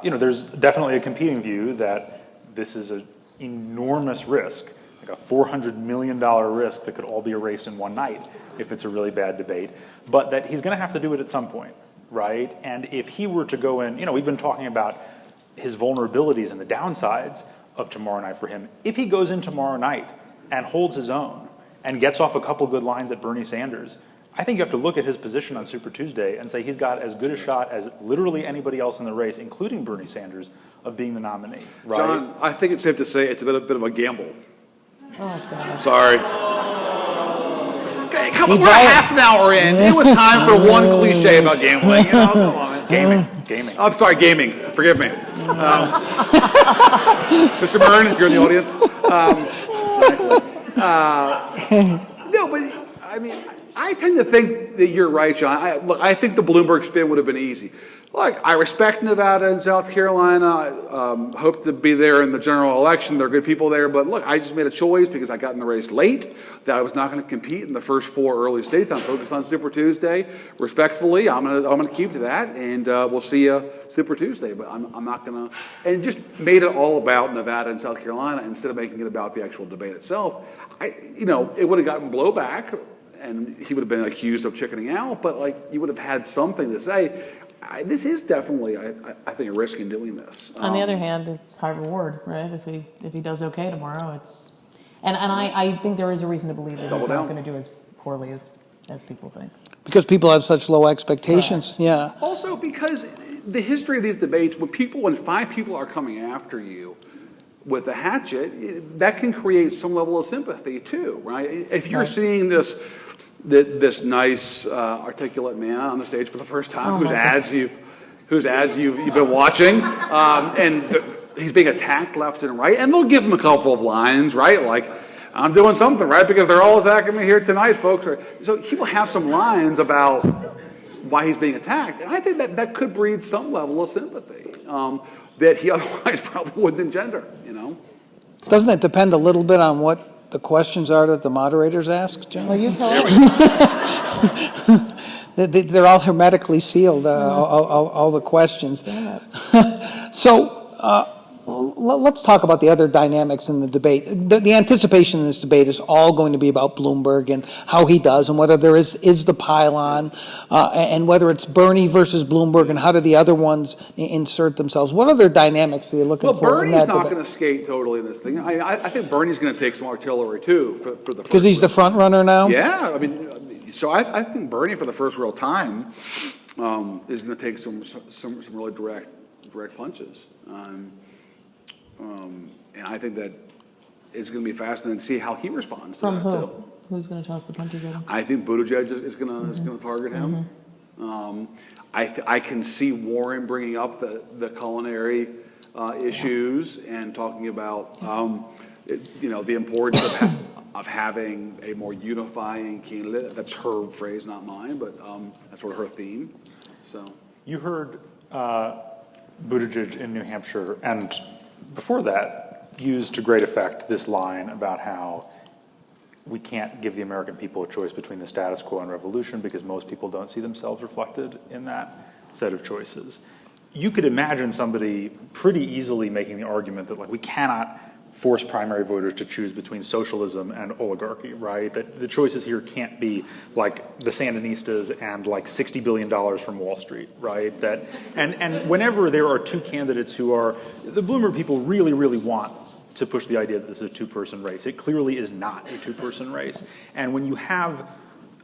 there's definitely a competing view that this is an enormous risk, like a $400 million risk that could all be erased in one night if it's a really bad debate, but that he's going to have to do it at some point, right? And if he were to go in, we've been talking about his vulnerabilities and the downsides of tomorrow night for him. If he goes in tomorrow night and holds his own and gets off a couple good lines at Bernie Sanders, I think you have to look at his position on Super Tuesday and say he's got as good a shot as literally anybody else in the race, including Bernie Sanders, of being the nominee, right? John, I think it's safe to say it's a bit of a gamble. Oh, God. Sorry. Okay, come on, we're half an hour in. It was time for one cliche about gambling. Come on. Gaming. I'm sorry, gaming. Forgive me. Mr. Byrne, if you're in the audience. No, but I mean, I tend to think that you're right, John. I think the Bloomberg spin would have been easy. Look, I respect Nevada and South Carolina. Hope to be there in the general election. There are good people there. But look, I just made a choice because I got in the race late that I was not going to compete in the first 4 early states. I'm focused on Super Tuesday. Respectfully, I'm gonna keep to that, and we'll see you Super Tuesday. But I'm not going to. And just made it all about Nevada and South Carolina instead of making it about the actual debate itself. It would have gotten blowback, and he would have been accused of chickening out. But you would have had something to say. This is definitely, I think, a risk in doing this. On the other hand, it's high reward, right? If he does okay tomorrow, and I think there is a reason to believe that he's not going to do as poorly as people think. Because people have such low expectations, Right. Yeah. Also, because the history of these debates, when 5 people are coming after you with a hatchet, that can create some level of sympathy too, right? If you're seeing this nice, articulate man on the stage for the first time, whose ads you've been watching, and he's being attacked left and right, and they'll give him a couple of lines, right? Like, I'm doing something right because they're all attacking me here tonight, folks. So he will have some lines about why he's being attacked, and I think that could breed some level of sympathy that he otherwise probably wouldn't engender. Doesn't it depend a little bit on what the questions are that the moderators ask, John? Well, you tell us. They're all hermetically sealed, all the questions. So let's talk about the other dynamics in the debate. The anticipation in this debate is all going to be about Bloomberg and how he does, and whether there is the pylon, and whether it's Bernie versus Bloomberg, and how do the other ones insert themselves. What other dynamics are you looking for? Well, in Bernie's that not debate? going to skate totally in this thing. I think Bernie's going to take some artillery too for the Because he's the front runner now? Yeah, I mean, so I think Bernie for the first real time is going to take some really direct punches. And I think that it's going to be fascinating to see how he responds. From to who? that too. Who's going to toss the punches at him? I think Buttigieg is going to target him. I can see Warren bringing up the culinary issues and talking about the importance of having a more unifying candidate. That's her phrase, not mine, but that's sort of her theme. So You heard Buttigieg in New Hampshire, and before that, used to great effect this line about how we can't give the American people a choice between the status quo and revolution because most people don't see themselves reflected in that set of choices. You could imagine somebody pretty easily making the argument that, like, we cannot force primary voters to choose between socialism and oligarchy, right? That the choices here can't be like the Sandinistas and like $60 billion from Wall Street, right? That and whenever there are two candidates who are, the Bloomberg people really, really want to push the idea that this is a two-person race. It clearly is not a two-person race. And when you have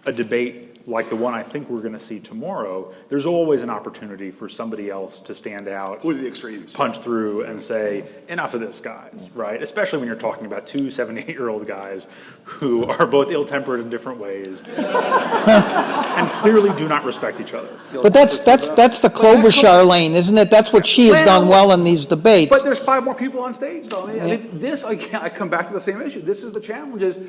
a debate like the one I think we're going to see tomorrow, there's always an opportunity for somebody else to stand out, with the extremes, punch through and say, enough of this, guys, right? Especially when you're talking about two 78-year-old guys who are both ill-tempered in different ways and clearly do not respect each other. But that's the Klobuchar lane, isn't it? That's what she has done well in these debates. But there's 5 more people on stage, though. I mean, this, again, I come back to the same issue. This is the challenge is,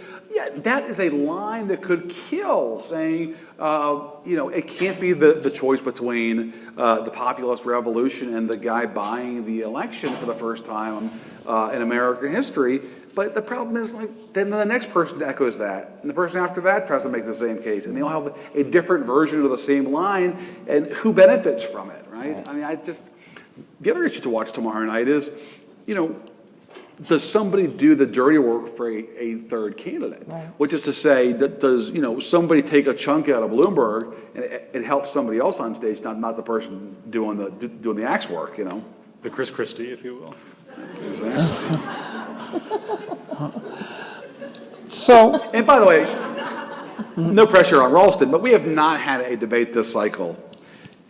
that is a line that could kill, saying, it can't be the choice between the populist revolution and the guy buying the election for the first time in American history. But the problem is, then the next person echoes that, and the person after that tries to make the same case, and they all have a different version of the same line, and who benefits from it, right? I mean, the other issue to watch tomorrow night is, does somebody do the dirty work for a third candidate? Right. Which is to say, does somebody take a chunk out of Bloomberg and help somebody else on stage, not the person doing the axe work, The Chris Christie, if you will. Exactly. So, and by the way, no pressure on Ralston, but we have not had a debate this cycle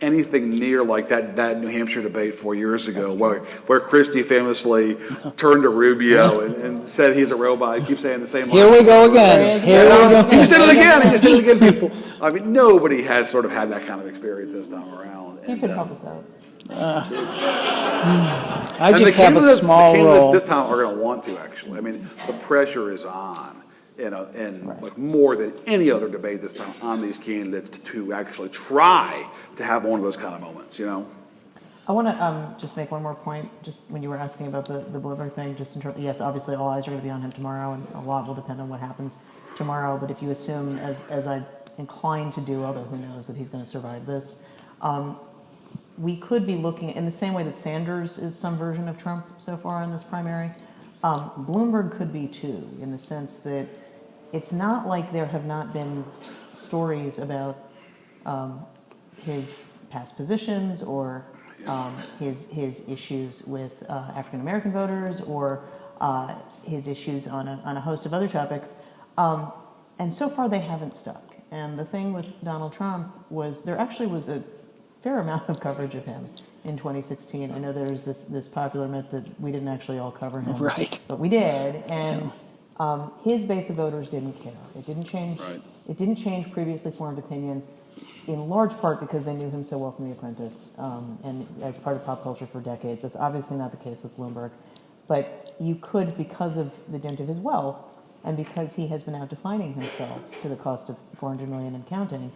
anything near like that New Hampshire debate 4 years ago, where Christie famously turned to Rubio and said he's a robot. He keeps saying the same line. Here we go again. He just did it again. People. I mean, nobody has sort of had that kind of experience this time around. You could help us out. I just have a small the role. This time are going to want to, actually. I mean, the pressure is on, like more than any other debate this time on these candidates to actually try to have one of those kind of moments, I want to just make one more point, just when you were asking about the Bloomberg thing, just in terms, yes, obviously all eyes are going to be on him tomorrow, and a lot will depend on what happens tomorrow, but if you assume, as I'm inclined to do, although who knows that he's going to survive this, we could be looking, in the same way that Sanders is some version of Trump so far in this primary, Bloomberg could be too, in the sense that it's not like there have not been stories about his past positions or his issues with African American voters or his issues on a host of other topics, and so far they haven't stuck. And the thing with Donald Trump was there actually was a fair amount of coverage of him in 2016. I know there's this popular myth that we didn't actually all cover him, right? But we did, and his base of voters didn't care. It didn't change. Right. It didn't change previously formed opinions, in large part because they knew him so well from The Apprentice and as part of pop culture for decades. That's obviously not the case with Bloomberg, but you could, because of the dint of his wealth and because he has been out defining himself to the cost of $400 million and counting,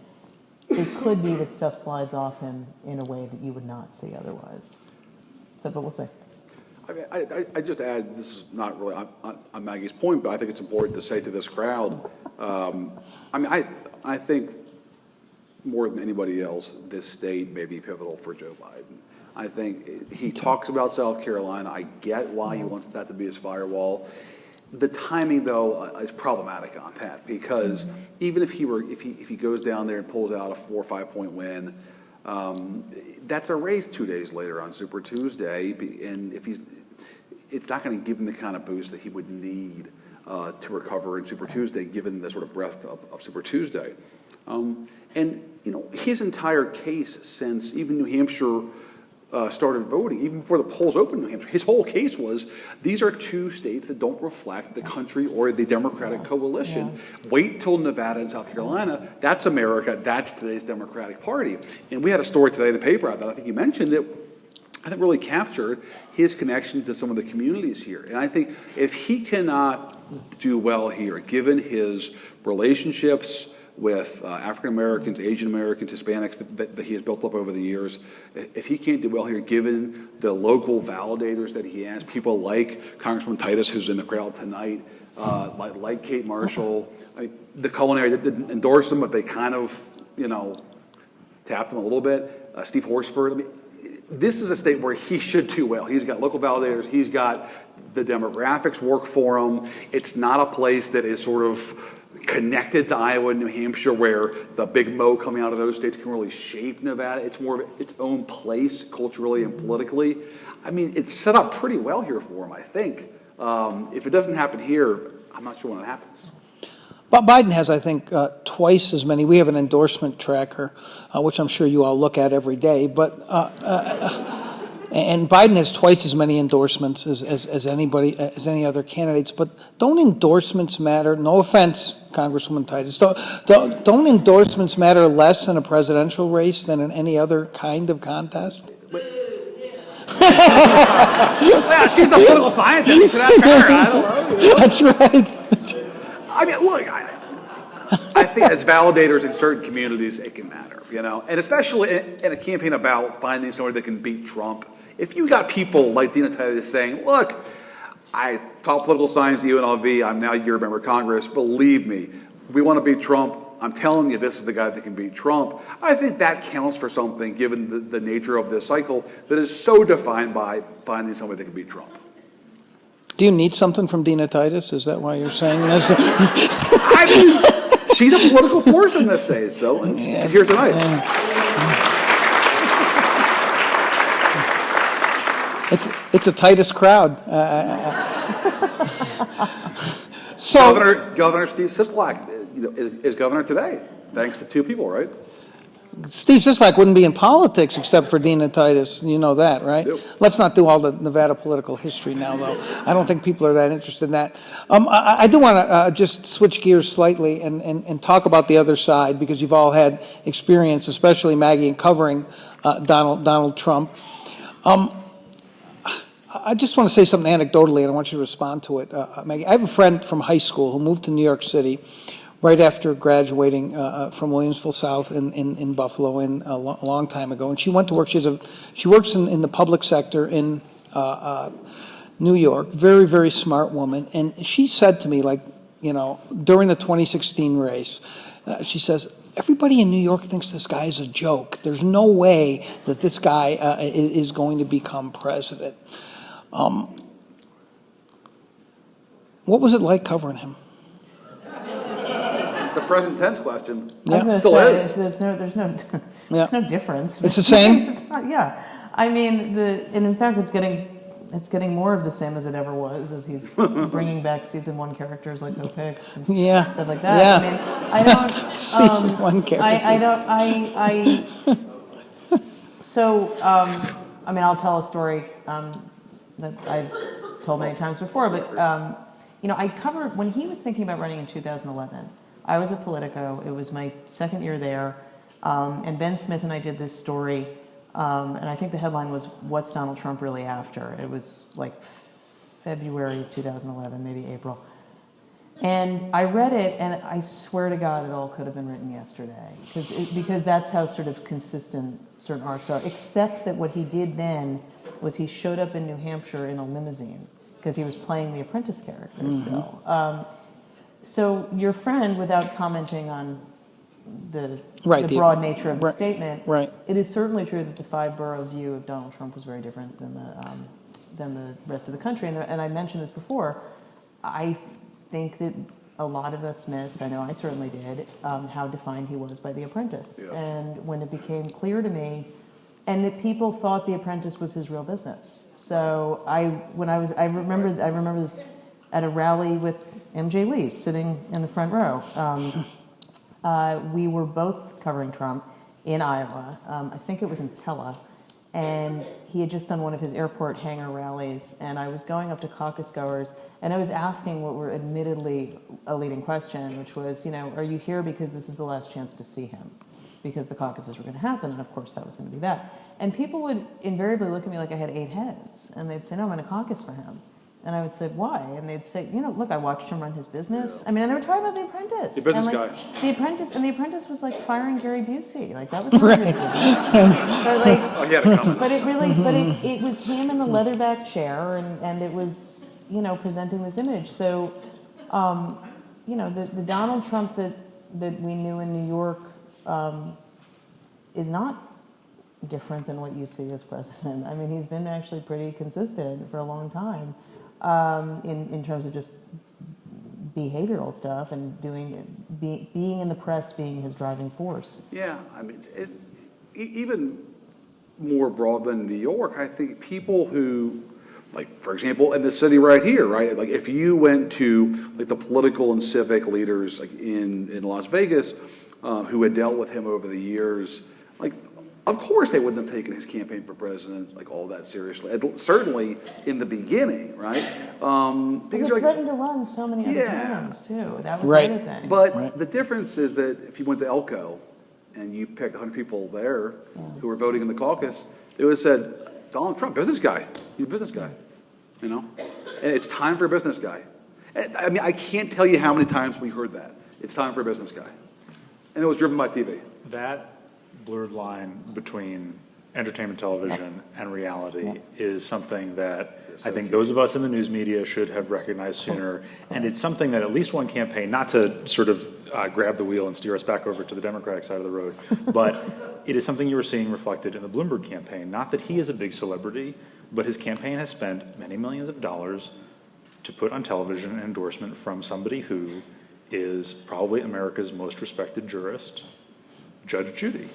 it could be that stuff slides off him in a way that you would not see otherwise. So, but we'll see. I mean, I just add, this is not really on Maggie's point, but I think it's important to say to this crowd, I think more than anybody else, this state may be pivotal for Joe Biden. I think he talks about South Carolina. I get why he wants that to be his firewall. The timing, though, is problematic on that, because even if he goes down there and pulls out a 4 or 5 point win, that's a race 2 days later on Super Tuesday, and it's not going to give him the kind of boost that he would need to recover in Super Tuesday, given the sort of breadth of Super Tuesday. And his entire case since even New Hampshire started voting, even before the polls opened in New Hampshire, his whole case was these are two states that don't reflect the country or the Democratic coalition. Yeah. Wait till Nevada and South Carolina. That's America. That's today's Democratic Party. And we had a story today in the paper that I think you mentioned that I think really captured his connection to some of the communities here. And I think if he cannot do well here, given his relationships with African Americans, Asian Americans, Hispanics that he has built up over the years, if he can't do well here, given the local validators that he has, people like Congressman Titus, who's in the crowd tonight, like Kate Marshall, the culinary that didn't endorse him, but they kind of, tapped him a little bit. Steve Horsford. This is a state where he should do well. He's got local validators. He's got the demographics work for him. It's not a place that is sort of connected to Iowa and New Hampshire, where the big mo coming out of those states can really shape Nevada. It's more of its own place culturally and politically. I mean, it's set up pretty well here for him, I think. If it doesn't happen here, I'm not sure when it happens. But Biden has, I think, twice as many. We have an endorsement tracker, which I'm sure you all look at every day. But and Biden has twice as many endorsements as any other candidates. But don't endorsements matter? No offense, Congresswoman Titus. Don't endorsements matter less in a presidential race than in any other kind of contest? Yeah, she's the political scientist. You should ask her. I don't know. That's right. I mean, look, I think as validators in certain communities, it can matter, and especially in a campaign about finding somebody that can beat Trump. If you got people like Dina Titus saying, look, I taught political science at UNLV, I'm now your member of Congress, believe me, if we want to beat Trump, I'm telling you this is the guy that can beat Trump. I think that counts for something, given the nature of this cycle that is so defined by finding somebody that can beat Trump. Do you need something from Dina Titus? Is that why you're saying this? I mean, she's a political force in this state, so she's here tonight. It's a Titus crowd. So Governor Steve Sisolak, is governor today, thanks to two people, right? Steve Sisolak wouldn't be in politics except for Dina Titus. You know that, right? Yep. Let's not do all the Nevada political history now, though. I don't think people are that interested in that. I do want to just switch gears slightly and talk about the other side, because you've all had experience, especially Maggie, in covering Donald Trump. I just want to say something anecdotally, and I want you to respond to it, Maggie. I have a friend from high school who moved to New York City right after graduating from Williamsville South in Buffalo a long time ago, and she went to work. She works in the public sector in New York. Very, very smart woman, and she said to me, during the 2016 race, she says, everybody in New York thinks this guy is a joke. There's no way that this guy is going to become president. What was it like covering him? It's a present tense question. I was going to say, there's no difference. It's the same? It's not, yeah. I mean, and in fact, it's getting more of the same as it ever was, as he's bringing back season 1 characters like No Picks and stuff like that. Yeah. I mean, I don't... season 1 characters. So, I'll tell a story that I've told many times before, but, I covered, when he was thinking about running in 2011, I was at Politico. It was my second year there, and Ben Smith and I did this story, and I think the headline was, "What's Donald Trump Really After?" It was like February of 2011, maybe April. And I read it, and I swear to God, it all could have been written yesterday, because that's how sort of consistent certain arcs are, except that what he did then was he showed up in New Hampshire in a limousine, because he was playing the Apprentice character still. So your friend, without commenting on Right, the broad nature of the right, statement. right. It is certainly true that the 5-borough view of Donald Trump was very different than the rest of the country. And I mentioned this before. I think that a lot of us missed, I know I certainly did, how defined he was by The Apprentice. Yeah. And when it became clear to me, and that people thought The Apprentice was his real business. So I remember this at a rally with MJ Lee sitting in the front row. We were both covering Trump in Iowa. I think it was in Pella. And he had just done one of his airport hangar rallies, and I was going up to caucus goers, and I was asking what were admittedly a leading question, which was, are you here because this is the last chance to see him? Because the caucuses were going to happen, and of course that was going to be that. And people would invariably look at me like I had 8 heads, and they'd say, no, I'm going to caucus for him. And I would say, why? And they'd say, look, I watched him run his business. I mean, and they were talking about The Apprentice. The business and, guy. The Apprentice was like firing Gary Busey. Like, that was not his business. But he had a comment. but it really, it was him in the leatherback chair, and it was, presenting this image. So, the Donald Trump that we knew in New York is not different than what you see as president. I mean, he's been actually pretty consistent for a long time in terms of just behavioral stuff and being in the press being his driving force. Yeah, I mean, even more broad than New York, I think people who, like, for example, in the city right here, right? Like, if you went to, like, the political and civic leaders, like, in Las Vegas, who had dealt with him over the years, like, of course they wouldn't have taken his campaign for president, like, all that seriously. Certainly in the beginning, right? Because he threatened to run so many other times, too. That was the other thing. But the difference is that if you went to Elko and you picked 100 people there who were voting in the caucus, it would have said, Donald Trump, business guy. He's a business guy, And it's time for a business guy. I mean, I can't tell you how many times we heard that. It's time for a business guy. And it was driven by TV. That blurred line between entertainment television and reality is something that I think those of us in the news media should have recognized sooner. And it's something that at least one campaign, not to sort of grab the wheel and steer us back over to the Democratic side of the road, but it is something you were seeing reflected in the Bloomberg campaign. Not that he is a big celebrity, but his campaign has spent many millions of dollars to put on television an endorsement from somebody who is probably America's most respected jurist, Judge Judy.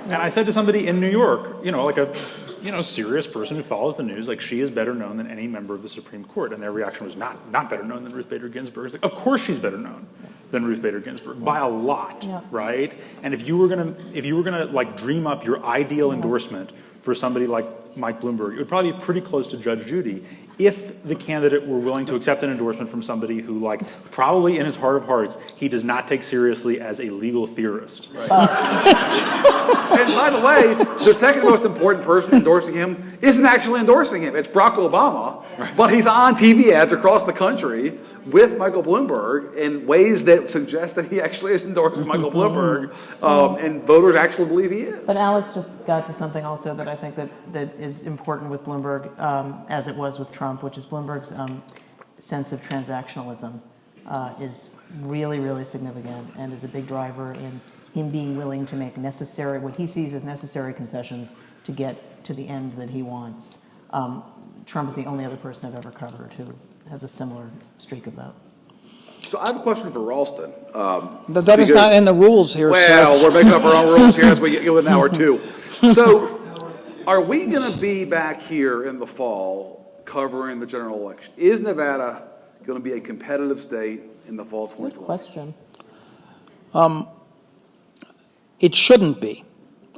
And I said to somebody in New York, like a serious person who follows the news, like, she is better known than any member of the Supreme Court. And their reaction was not better known than Ruth Bader Ginsburg. It's like, of course she's better known than Ruth Bader Ginsburg by a lot, right? And if you were gonna like dream up your ideal endorsement for somebody like Mike Bloomberg, it would probably be pretty close to Judge Judy if the candidate were willing to accept an endorsement from somebody who, like, probably in his heart of hearts, he does not take seriously as a legal theorist. Right. And by the way, the second most important person endorsing him isn't actually endorsing him. It's Barack Obama, but he's on TV ads across the country with Michael Bloomberg in ways that suggest that he actually is endorsing Michael Bloomberg, and voters actually believe he is. But Alex just got to something also that I think that is important with Bloomberg, as it was with Trump, which is Bloomberg's sense of transactionalism is really, really significant and is a big driver in him being willing to make what he sees as necessary concessions to get to the end that he wants. Trump is the only other person I've ever covered who has a similar streak of that. So I have a question for Ralston. That is not in the rules here. Well, we're making up our own rules here as we get an hour or two. So are we going to be back here in the fall covering the general election? Is Nevada going to be a competitive state in the fall 2020? Good question. It shouldn't be.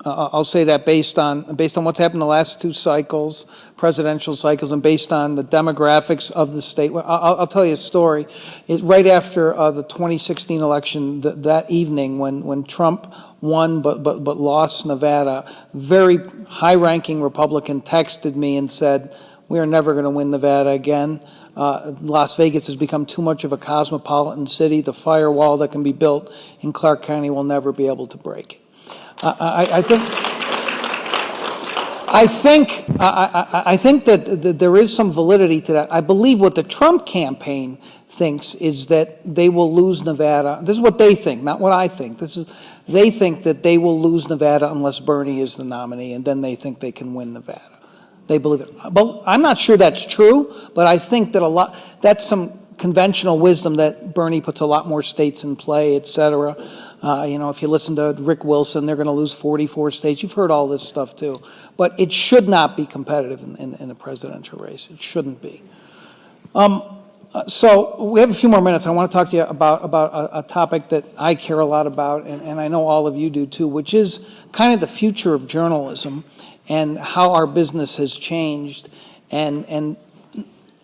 I'll say that based on what's happened the last 2 cycles, presidential cycles, and based on the demographics of the state. I'll tell you a story. Right after the 2016 election, that evening when Trump won but lost Nevada, very high-ranking Republican texted me and said, "We are never going to win Nevada again. Las Vegas has become too much of a cosmopolitan city. The firewall that can be built in Clark County will never be able to break it." I think that there is some validity to that. I believe what the Trump campaign thinks is that they will lose Nevada. This is what they think, not what I think. They think that they will lose Nevada unless Bernie is the nominee, and then they think they can win Nevada. They believe it. But I'm not sure that's true, but I think that that's some conventional wisdom that Bernie puts a lot more states in play, et cetera. If you listen to Rick Wilson, they're going to lose 44 states. You've heard all this stuff too. But it should not be competitive in a presidential race. It shouldn't be. So we have a few more minutes. I want to talk to you about a topic that I care a lot about, and I know all of you do too, which is kind of the future of journalism and how our business has changed. And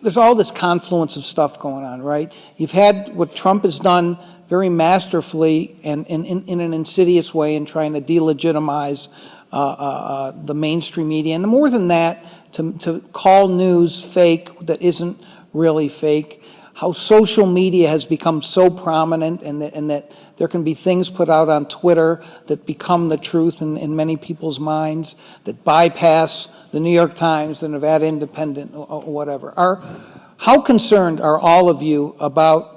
there's all this confluence of stuff going on, right? You've had what Trump has done very masterfully and in an insidious way in trying to delegitimize the mainstream media. And more than that, to call news fake that isn't really fake. How social media has become so prominent and that there can be things put out on Twitter that become the truth in many people's minds, that bypass the New York Times, the Nevada Independent, or whatever. How concerned are all of you about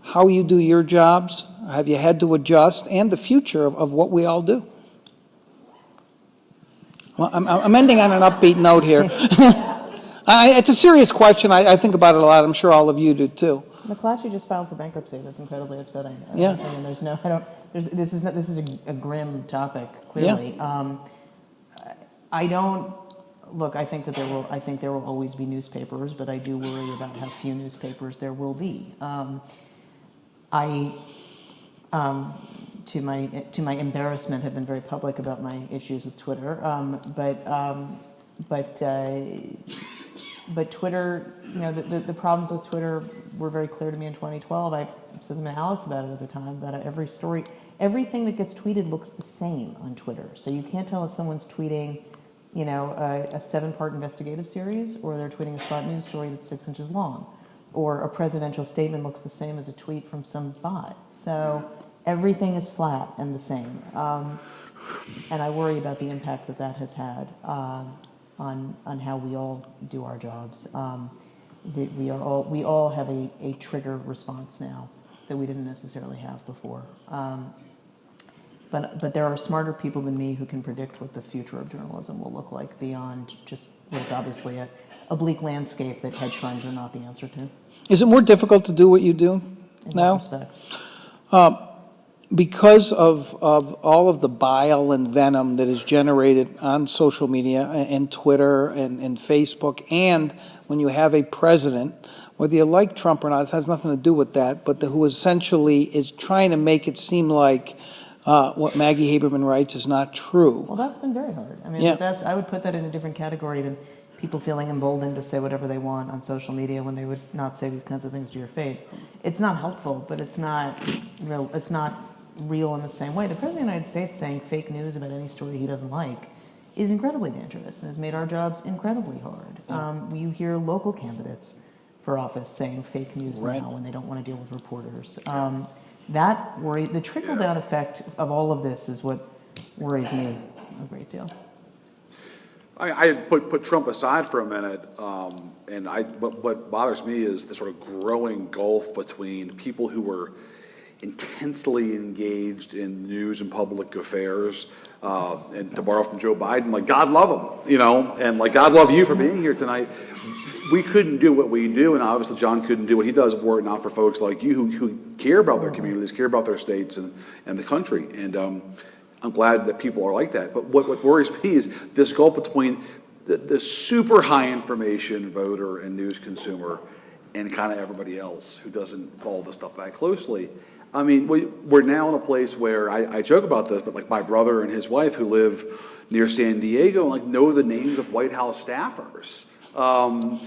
how you do your jobs? Have you had to adjust? And the future of what we all do? Well, I'm ending on an upbeat note here. It's a serious question. I think about it a lot. I'm sure all of you do too. McClatchy just filed for bankruptcy. That's incredibly upsetting. Yeah. I mean, this is a grim topic, clearly. Yeah. I think there will always be newspapers, but I do worry about how few newspapers there will be. To my embarrassment, have been very public about my issues with Twitter. But Twitter, the problems with Twitter were very clear to me in 2012. I said something to Alex about it at the time, about every story. Everything that gets tweeted looks the same on Twitter. So you can't tell if someone's tweeting, a 7-part investigative series, or they're tweeting a spot news story that's 6 inches long. Or a presidential statement looks the same as a tweet from some bot. So everything is flat and the same. And I worry about the impact that has had on how we all do our jobs. We all have a trigger response now that we didn't necessarily have before. But there are smarter people than me who can predict what the future of journalism will look like beyond just what is obviously a bleak landscape that hedge funds are not the answer to. Is it more difficult to do what you do now? In what respect? Because of all of the bile and venom that is generated on social media and Twitter and Facebook, and when you have a president, whether you like Trump or not, this has nothing to do with that, but who essentially is trying to make it seem like what Maggie Haberman writes is not true. Well, that's been very hard. I mean, Yeah. I would put that in a different category than people feeling emboldened to say whatever they want on social media when they would not say these kinds of things to your face. It's not helpful, but it's not real. It's not real in the same way. The President of the United States saying fake news about any story he doesn't like is incredibly dangerous and has made our jobs incredibly hard. You hear local candidates for office saying fake news now when they don't want to deal with reporters. The trickle-down effect of all of this is what worries me a great deal. I put Trump aside for a minute, and what bothers me is the sort of growing gulf between people who were intensely engaged in news and public affairs, and to borrow from Joe Biden, like God love him, and like God love you for being here tonight. We couldn't do what we do, and obviously John couldn't do what he does were it not for folks like you who care about their communities, care about their states and the country. And I'm glad that people are like that. But what worries me is this gulf between the super high information voter and news consumer and kind of everybody else who doesn't follow this stuff that closely. I mean, we're now in a place where I joke about this, but like my brother and his wife who live near San Diego know the names of White House staffers. And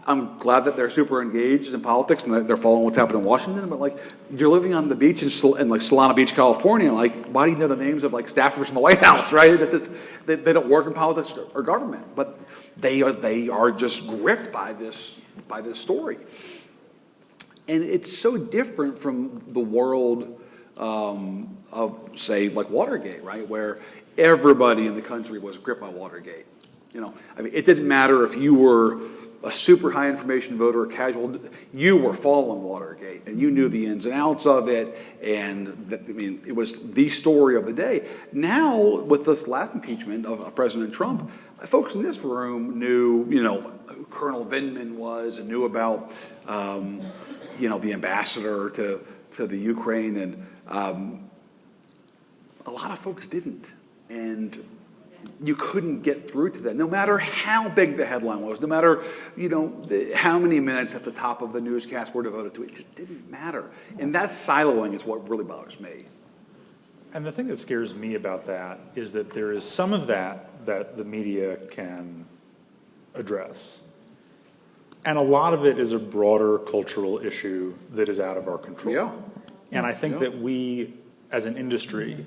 I'm glad that they're super engaged in politics and they're following what's happening in Washington. But you're living on the beach in Solana Beach, California. Why do you know the names of staffers from the White House, right? It's just, they don't work in politics or government, but they are just gripped by this story. And it's so different from the world of, say, Watergate, right, where everybody in the country was gripped by Watergate. It didn't matter if you were a super high information voter, a casual, you were following Watergate and you knew the ins and outs of it, and it was the story of the day. Now, with this last impeachment of President Trump, folks in this room knew, who Colonel Vindman was and knew about, the ambassador to the Ukraine, and a lot of folks didn't. And you couldn't get through to that, no matter how big the headline was, no matter how many minutes at the top of the newscast were devoted to it. It just didn't matter, and that siloing is what really bothers me. And the thing that scares me about that is that there is some of that the media can address, and a lot of it is a broader cultural issue that is out of our control. Yeah. And I think that we, as an industry,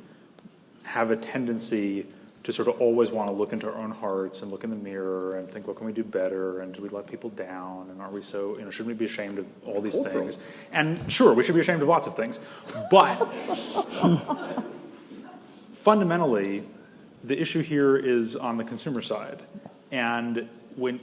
have a tendency to sort of always want to look into our own hearts and look in the mirror and think, what can we do better? And do we let people down? And are we so, shouldn't we be ashamed of all these things? And sure, we should be ashamed of lots of things. But fundamentally, the issue here is on the consumer side. Yes. And when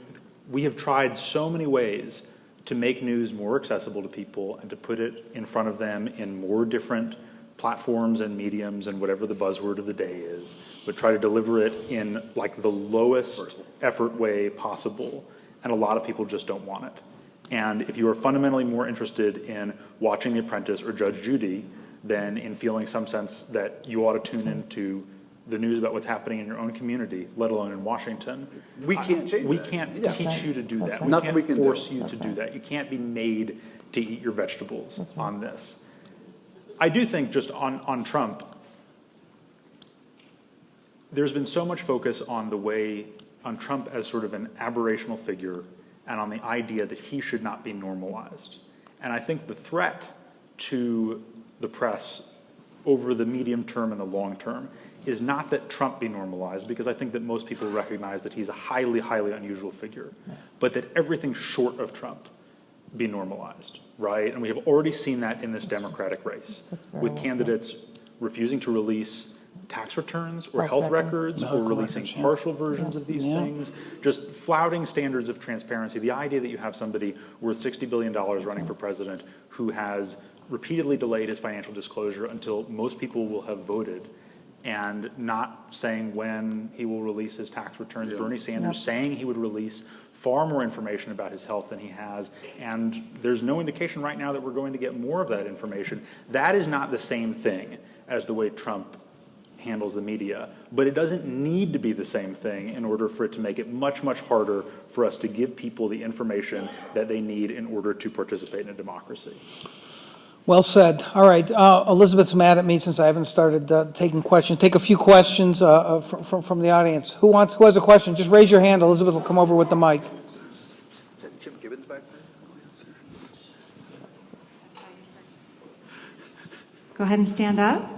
we have tried so many ways to make news more accessible to people and to put it in front of them in more different platforms and mediums and whatever the buzzword of the day is, but try to deliver it in like the lowest effort way possible. And a lot of people just don't want it. And if you are fundamentally more interested in watching The Apprentice or Judge Judy than in feeling some sense that you ought to tune into the news about what's happening in your own community, let alone in Washington, We can't change we that. can't Yeah. teach you to do That's that. right. We Nothing can't we can do. force you That's to do right. that. You can't be made to eat your vegetables That's right. on this. I do think just on Trump, there's been so much focus on Trump as sort of an aberrational figure and on the idea that he should not be normalized. And I think the threat to the press over the medium term and the long term is not that Trump be normalized, because I think that most people recognize that he's a highly, highly unusual figure, but that everything short of Trump be normalized, right? And we have already seen that in this Democratic race That's very with well candidates refusing to release tax returns or Health health records. records or releasing partial versions of these things, just flouting standards of transparency. The idea that you have somebody worth $60 billion running for president who has repeatedly delayed his financial disclosure until most people will have voted, and not saying when he will release his tax returns. Yeah. Bernie Sanders saying he would release far more information about his health than he has, and there's no indication right now that we're going to get more of that information. That is not the same thing as the way Trump handles the media, but it doesn't need to be the same thing in order for it to make it much, much harder for us to give people the information that they need in order to participate in a democracy. Well said. All right. Elizabeth's mad at me since I haven't started taking questions. Take a few questions from the audience. Who has a question? Just raise your hand. Elizabeth will come over with the mic. Is that Jim Gibbons back there? Go ahead and stand up.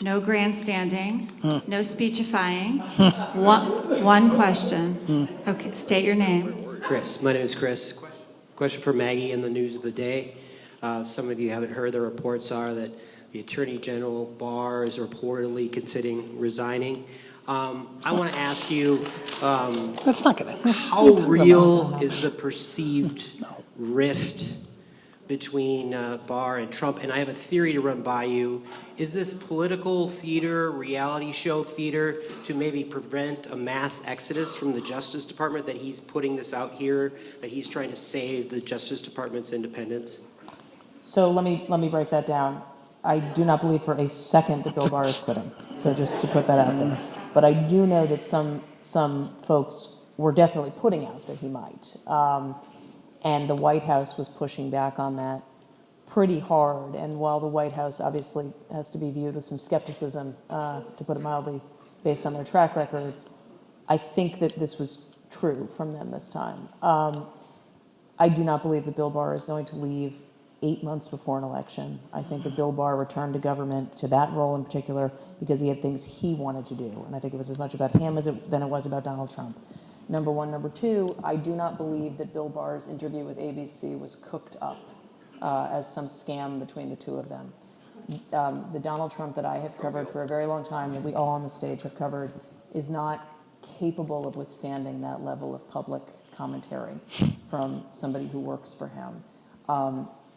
No grandstanding, no speechifying. One question. Okay, state your name. Chris. My name is Chris. Question for Maggie in the news of the day. Some of you haven't heard, the reports are that the Attorney General Barr is reportedly considering resigning. I want to ask you, That's not going to. how real is the perceived rift between Barr and Trump? And I have a theory to run by you. Is this political theater, reality show theater, to maybe prevent a mass exodus from the Justice Department, that he's putting this out here, that he's trying to save the Justice Department's independence? So let me break that down. I do not believe for a second that Bill Barr is quitting. So just to put that out there. But I do know that some folks were definitely putting out that he might. And the White House was pushing back on that pretty hard. And while the White House obviously has to be viewed with some skepticism, to put it mildly, based on their track record, I think that this was true from them this time. I do not believe that Bill Barr is going to leave 8 months before an election. I think that Bill Barr returned to government, to that role in particular, because he had things he wanted to do. And I think it was as much about him than it was about Donald Trump. Number one. Number two, I do not believe that Bill Barr's interview with ABC was cooked up as some scam between the two of them. The Donald Trump that I have covered for a very long time, that we all on the stage have covered, is not capable of withstanding that level of public commentary from somebody who works for him,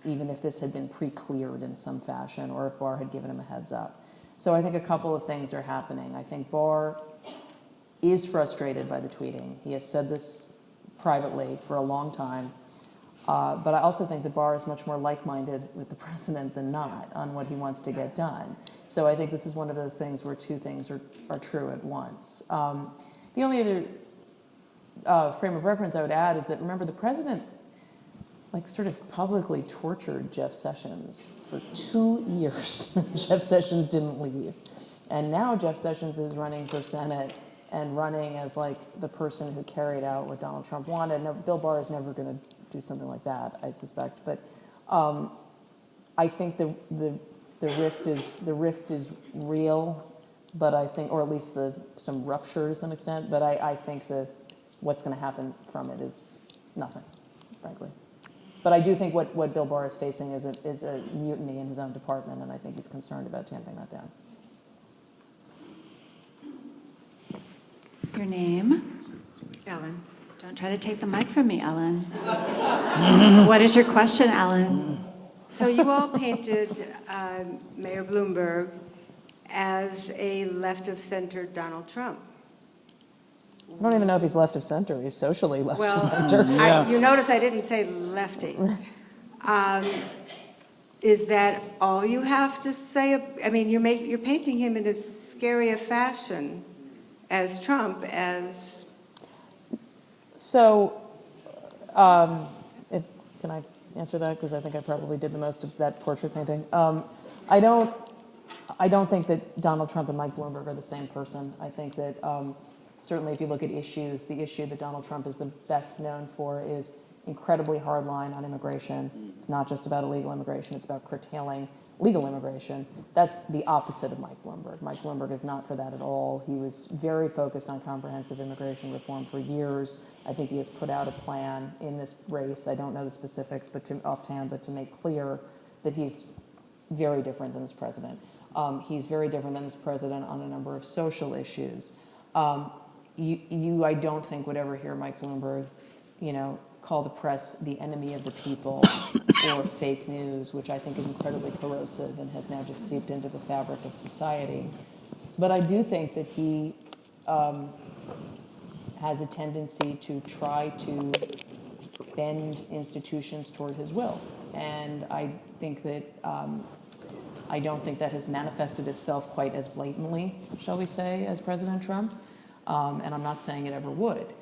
even if this had been pre-cleared in some fashion or if Barr had given him a heads up. So I think a couple of things are happening. I think Barr is frustrated by the tweeting. He has said this privately for a long time. But I also think that Barr is much more like-minded with the president than not on what he wants to get done. So I think this is one of those things where two things are true at once. The only other frame of reference I would add is that, remember, the president sort of publicly tortured Jeff Sessions for 2 years. Jeff Sessions didn't leave. And now Jeff Sessions is running for Senate and running as the person who carried out what Donald Trump wanted. No, Bill Barr is never going to do something like that, I suspect. But I think the rift is real, but I think, or at least some rupture to some extent. But I think that what's going to happen from it is nothing, frankly. But I do think what Bill Barr is facing is a mutiny in his own department, and I think he's concerned about tamping that down. Your name? Ellen. Don't try to take the mic from me, Ellen. What is your question, Ellen? So you all painted Mayor Bloomberg as a left-of-center Donald Trump. I don't even know if he's left of center. He's socially left Well, of center. you notice I didn't say lefty. Is that all you have to say? I mean, you're painting him in as scary a fashion as Trump as. So, can I answer that? Because I think I probably did the most of that portrait painting. I don't think that Donald Trump and Mike Bloomberg are the same person. I think that certainly if you look at issues, the issue that Donald Trump is the best known for is incredibly hard line on immigration. It's not just about illegal immigration, it's about curtailing legal immigration. That's the opposite of Mike Bloomberg. Mike Bloomberg is not for that at all. He was very focused on comprehensive immigration reform for years. I think he has put out a plan in this race. I don't know the specifics offhand, but to make clear that he's very different than this president. He's very different than this president on a number of social issues. I don't think would ever hear Mike Bloomberg, call the press the enemy of the people or fake news, which I think is incredibly corrosive and has now just seeped into the fabric of society. But I do think that he has a tendency to try to bend institutions toward his will. And I think that I don't think that has manifested itself quite as blatantly, shall we say, as President Trump. And I'm not saying it ever would.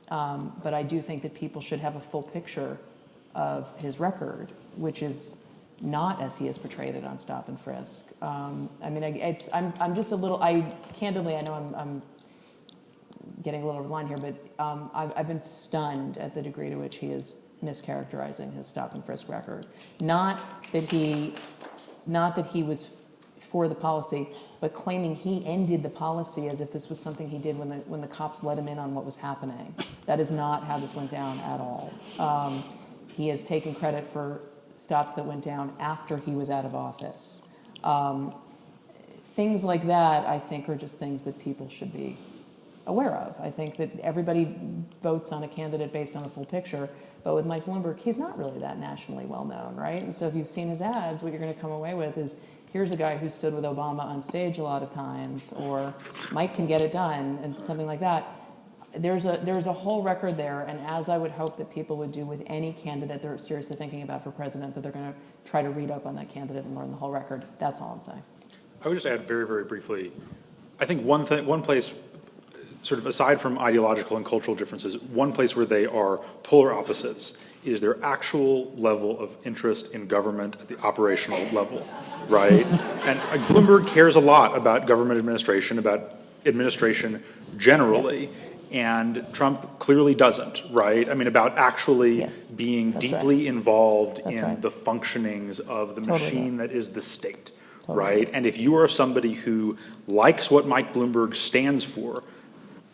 But I do think that people should have a full picture of his record, which is not as he has portrayed it on Stop and Frisk. I'm just a little, candidly, I know I'm getting a little over the line here, but I've been stunned at the degree to which he is mischaracterizing his Stop and Frisk record. Not that he was for the policy, but claiming he ended the policy as if this was something he did when the cops let him in on what was happening. That is not how this went down at all. He has taken credit for stops that went down after he was out of office. Things like that, I think, are just things that people should be aware of. I think that everybody votes on a candidate based on a full picture, but with Mike Bloomberg, he's not really that nationally well known, right? And so if you've seen his ads, what you're going to come away with is, here's a guy who stood with Obama on stage a lot of times, or Mike can get it done, and something like that. There's a whole record there, and as I would hope that people would do with any candidate they're seriously thinking about for president, that they're going to try to read up on that candidate and learn the whole record. That's all I'm saying. I would just add very, very briefly, I think one place, sort of aside from ideological and cultural differences, one place where they are polar opposites is their actual level of interest in government at the operational level, right? And Bloomberg cares a lot about government administration, about administration generally, yes. And Trump clearly doesn't, right? I mean, about actually yes. being That's deeply right. involved That's in right. the functionings of the Totally machine right. that is the state, Totally right? right. And if you are somebody who likes what Mike Bloomberg stands for,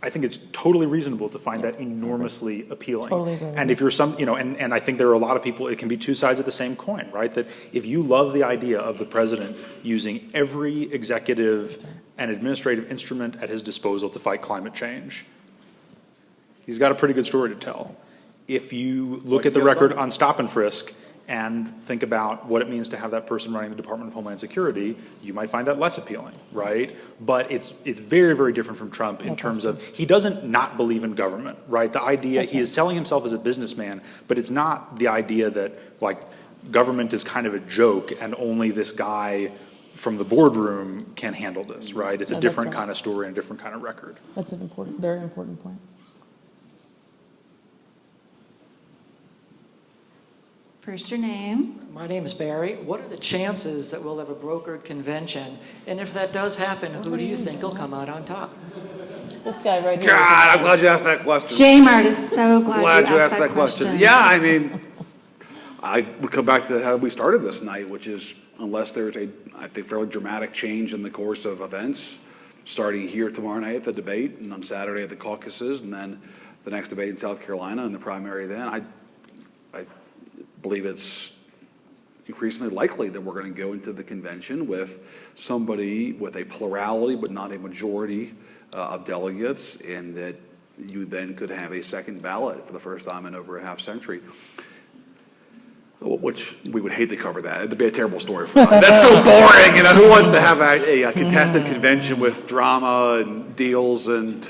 I think it's totally reasonable to find that enormously appealing. Totally agree. And if you're and I think there are a lot of people, it can be two sides of the same coin, right? That if you love the idea of the president using every executive and administrative instrument at his disposal to fight climate change, He's got a pretty good story to tell. If you look at the record on stop and frisk and think about what it means to have that person running the Department of Homeland Security, you might find that less appealing, right? But it's very, very different from Trump in terms of he doesn't not believe in government, right? The idea, he is selling himself as a businessman, but it's not the idea that, like, government is kind of a joke and only this guy from the boardroom can handle this, right? It's a different kind of story and a different kind of record. That's an very important point. First, your name. My name is Barry. What are the chances that we'll have a brokered convention? And if that does happen, who do you think will come out on top? This guy right here. God, I'm glad you asked that question. J Mart is so glad you asked that question. Yeah, I mean, I would come back to how we started this night, which is unless there's a, I think, fairly dramatic change in the course of events, starting here tomorrow night at the debate, and on Saturday at the caucuses, and then the next debate in South Carolina and the primary then, I believe it's increasingly likely that we're going to go into the convention with somebody with a plurality but not a majority of delegates, and that you then could have a second ballot for the first time in over a half century. Which we would hate to cover that. It'd be a terrible story for us. That's so boring. You know, who wants to have a contested convention with drama and deals and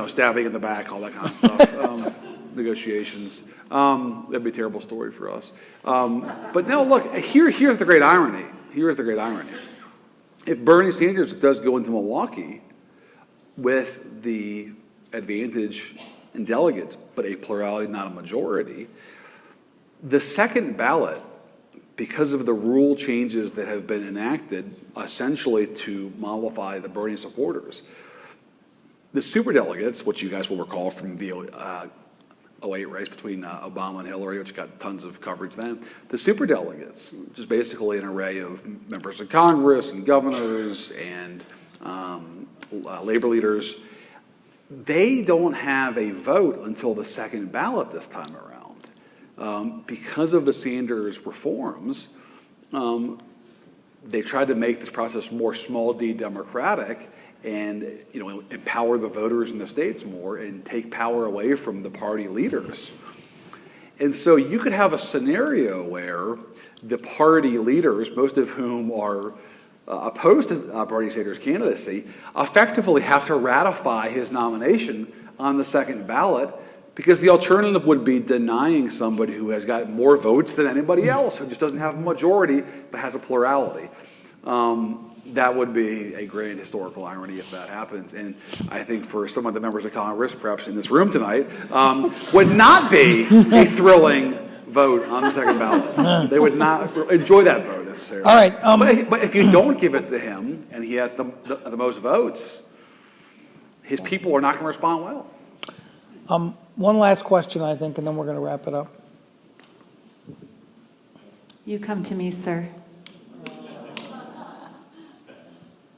stabbing in the back, all that kind of stuff, negotiations. That'd be a terrible story for us. But no, look, here's the great irony. Here's the great irony. If Bernie Sanders does go into Milwaukee with the advantage in delegates, but a plurality, not a majority, the second ballot, because of the rule changes that have been enacted essentially to mollify the Bernie supporters, the superdelegates, which you guys will recall from the 08 race between Obama and Hillary, which got tons of coverage then, the superdelegates, which is basically an array of members of Congress and governors and labor leaders, they don't have a vote until the second ballot this time around. Because of the Sanders reforms, they tried to make this process more small d democratic and empower the voters in the states more and take power away from the party leaders. And so you could have a scenario where the party leaders, most of whom are opposed to Bernie Sanders' candidacy, effectively have to ratify his nomination on the second ballot, because the alternative would be denying somebody who has got more votes than anybody else, who just doesn't have a majority but has a plurality. That would be a great historical irony if that happens. And I think for some of the members of Congress, perhaps in this room tonight, would not be a thrilling vote on the second ballot. They would not enjoy that vote necessarily. All right. But if you don't give it to him and he has the most votes, his people are not going to respond well. One last question, I think, and then we're going to wrap it up. You come to me, sir.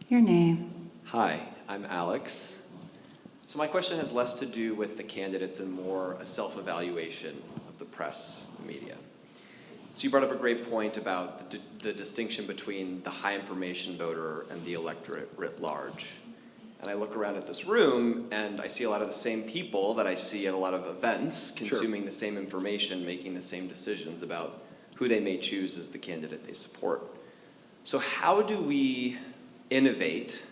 Your name. Hi, I'm Alex. So my question has less to do with the candidates and more a self-evaluation of the press and media. So you brought up a great point about the distinction between the high information voter and the electorate writ large. And I look around at this room and I see a lot of the same people that I see at a lot of events consuming the same information, making the same decisions about who they may choose as the candidate they support. So how do we innovate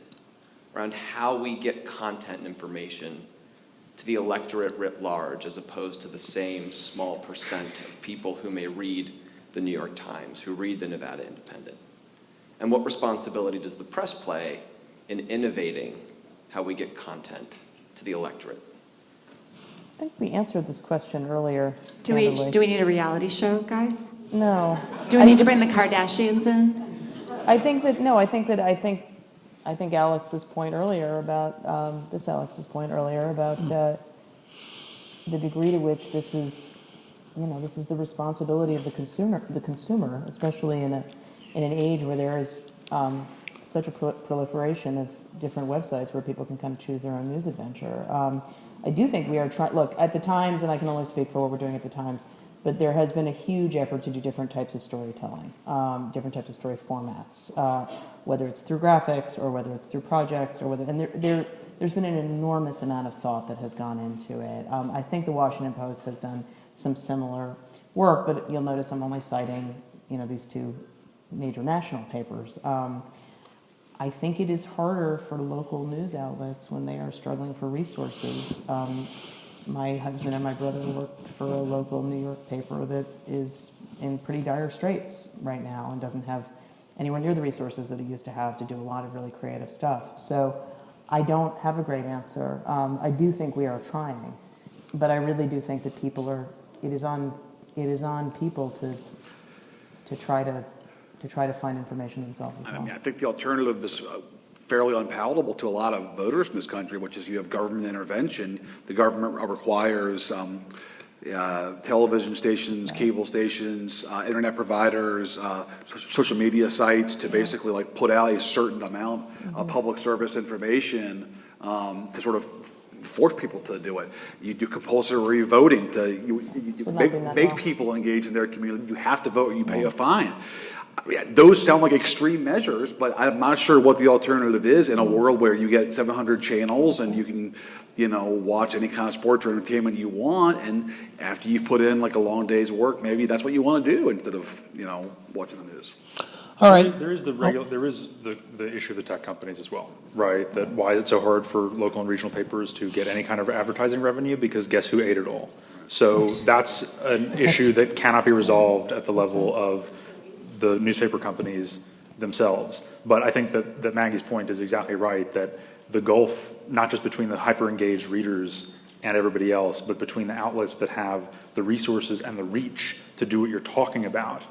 around how we get content and information to the electorate writ large as opposed to the same small percent of people who may read the New York Times, who read the Nevada Independent? And what responsibility does the press play in innovating how we get content to the electorate? I think we answered this question earlier. Do we need a reality show, guys? No. Do we need to bring the Kardashians in? I think Alex's point earlier about Alex's point earlier about the degree to which this is the responsibility of the consumer, especially in an age where there is such a proliferation of different websites where people can kind of choose their own news adventure. I do think we are trying. Look, at the Times, and I can only speak for what we're doing at the Times. But there has been a huge effort to do different types of storytelling, different types of story formats, whether it's through graphics or whether it's through projects or whether, and there's been an enormous amount of thought that has gone into it. I think the Washington Post has done some similar work, but you'll notice I'm only citing, these two major national papers. I think it is harder for local news outlets when they are struggling for resources. My husband and my brother worked for a local New York paper that is in pretty dire straits right now and doesn't have anywhere near the resources that it used to have to do a lot of really creative stuff. So I don't have a great answer. I do think we are trying, but I really do think that it is on people to try to find information themselves as well. I think the alternative is fairly unpalatable to a lot of voters in this country, which is you have government intervention. The government requires television stations, cable stations, internet providers, social media sites to basically put out a certain amount of public service information to sort of force people to do it. You do compulsory voting to make people engage in their community. You have to vote or you pay a fine. Those sound like extreme measures, but I'm not sure what the alternative is in a world where you get 700 channels and you can, watch any kind of sports or entertainment you want, and after you've put in a long day's work, maybe that's what you want to do instead of, watching the news. All right. There is the issue of the tech companies as well, right? That why is it so hard for local and regional papers to get any kind of advertising revenue? Because guess who ate it all? So that's an issue that cannot be resolved at the level of the newspaper companies themselves. But I think that Maggie's point is exactly right, that the gulf, not just between the hyper-engaged readers and everybody else, but between the outlets that have the resources and the reach to do what you're talking about,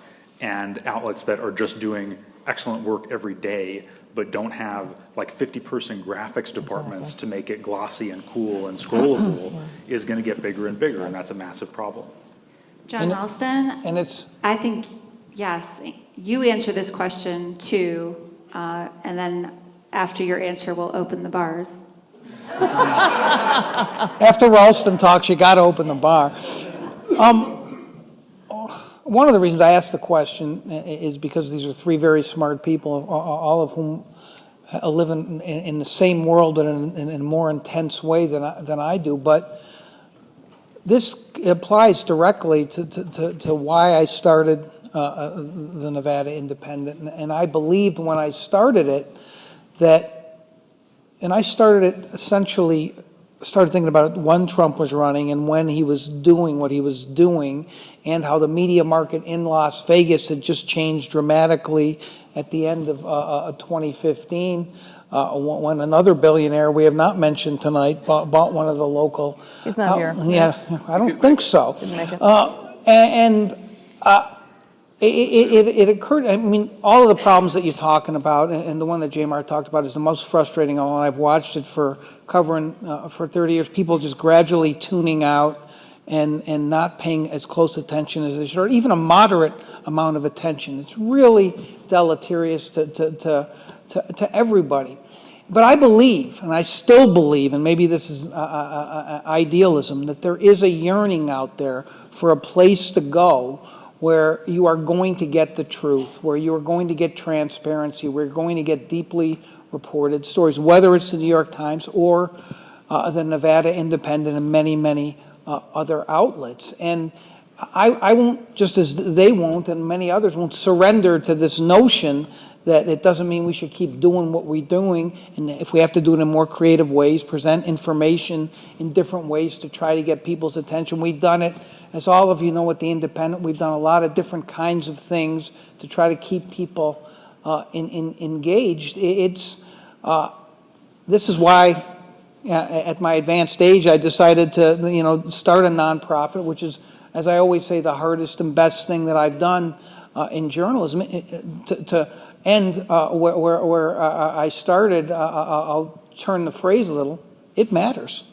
and outlets that are just doing excellent work every day, but don't have 50-person graphics departments to make it glossy and cool and scrollable, is going to get bigger and bigger, and that's a massive problem. Jon Ralston, I think, yes, you answer this question too, and then after your answer, we'll open the bars. After Ralston talks, you got to open the bar. One of the reasons I asked the question is because these are three very smart people, all of whom live in the same world, but in a more intense way than I do. But this applies directly to why I started the Nevada Independent. And I believed when I started it and I started it essentially, started thinking about it when Trump was running and when he was doing what he was doing, and how the media market in Las Vegas had just changed dramatically at the end of 2015, when another billionaire we have not mentioned tonight bought one of the local. He's not here. Yeah, I don't think so. Didn't make it. It occurred, all of the problems that you're talking about, and the one that Jamar talked about is the most frustrating of all. I've watched it for covering for 30 years, people just gradually tuning out and not paying as close attention as they should, or even a moderate amount of attention. It's really deleterious to everybody. But I believe, and I still believe, and maybe this is idealism, that there is a yearning out there for a place to go where you are going to get the truth, where you are going to get transparency, where you're going to get deeply reported stories, whether it's the New York Times or the Nevada Independent and many, many other outlets. And I won't, just as they won't and many others won't, surrender to this notion that it doesn't mean we should keep doing what we're doing, and if we have to do it in more creative ways, present information in different ways to try to get people's attention. We've done it, as all of you know, at The Independent. We've done a lot of different kinds of things to try to keep people engaged. This is why, at my advanced age, I decided to start a nonprofit, which is, as I always say, the hardest and best thing that I've done in journalism. To end where I started, I'll turn the phrase a little. It matters.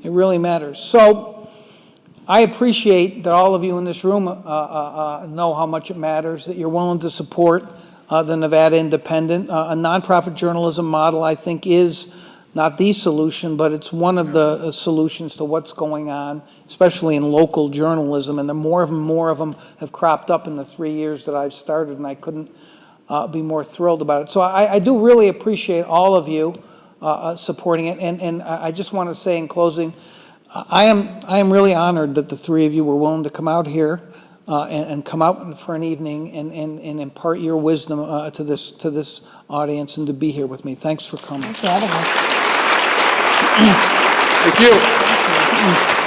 It really matters. So I appreciate that all of you in this room know how much it matters, that you're willing to support the Nevada Independent. A nonprofit journalism model, I think, is not the solution, but it's one of the solutions to what's going on, especially in local journalism. And the more of them have cropped up in the 3 years that I've started, and I couldn't be more thrilled about it. So I do really appreciate all of you supporting it. And I just want to say in closing, I am really honored that the three of you were willing to come out here and come out for an evening and impart your wisdom to this audience and to be here with me. Thanks for coming. Thanks for having us. Thank you.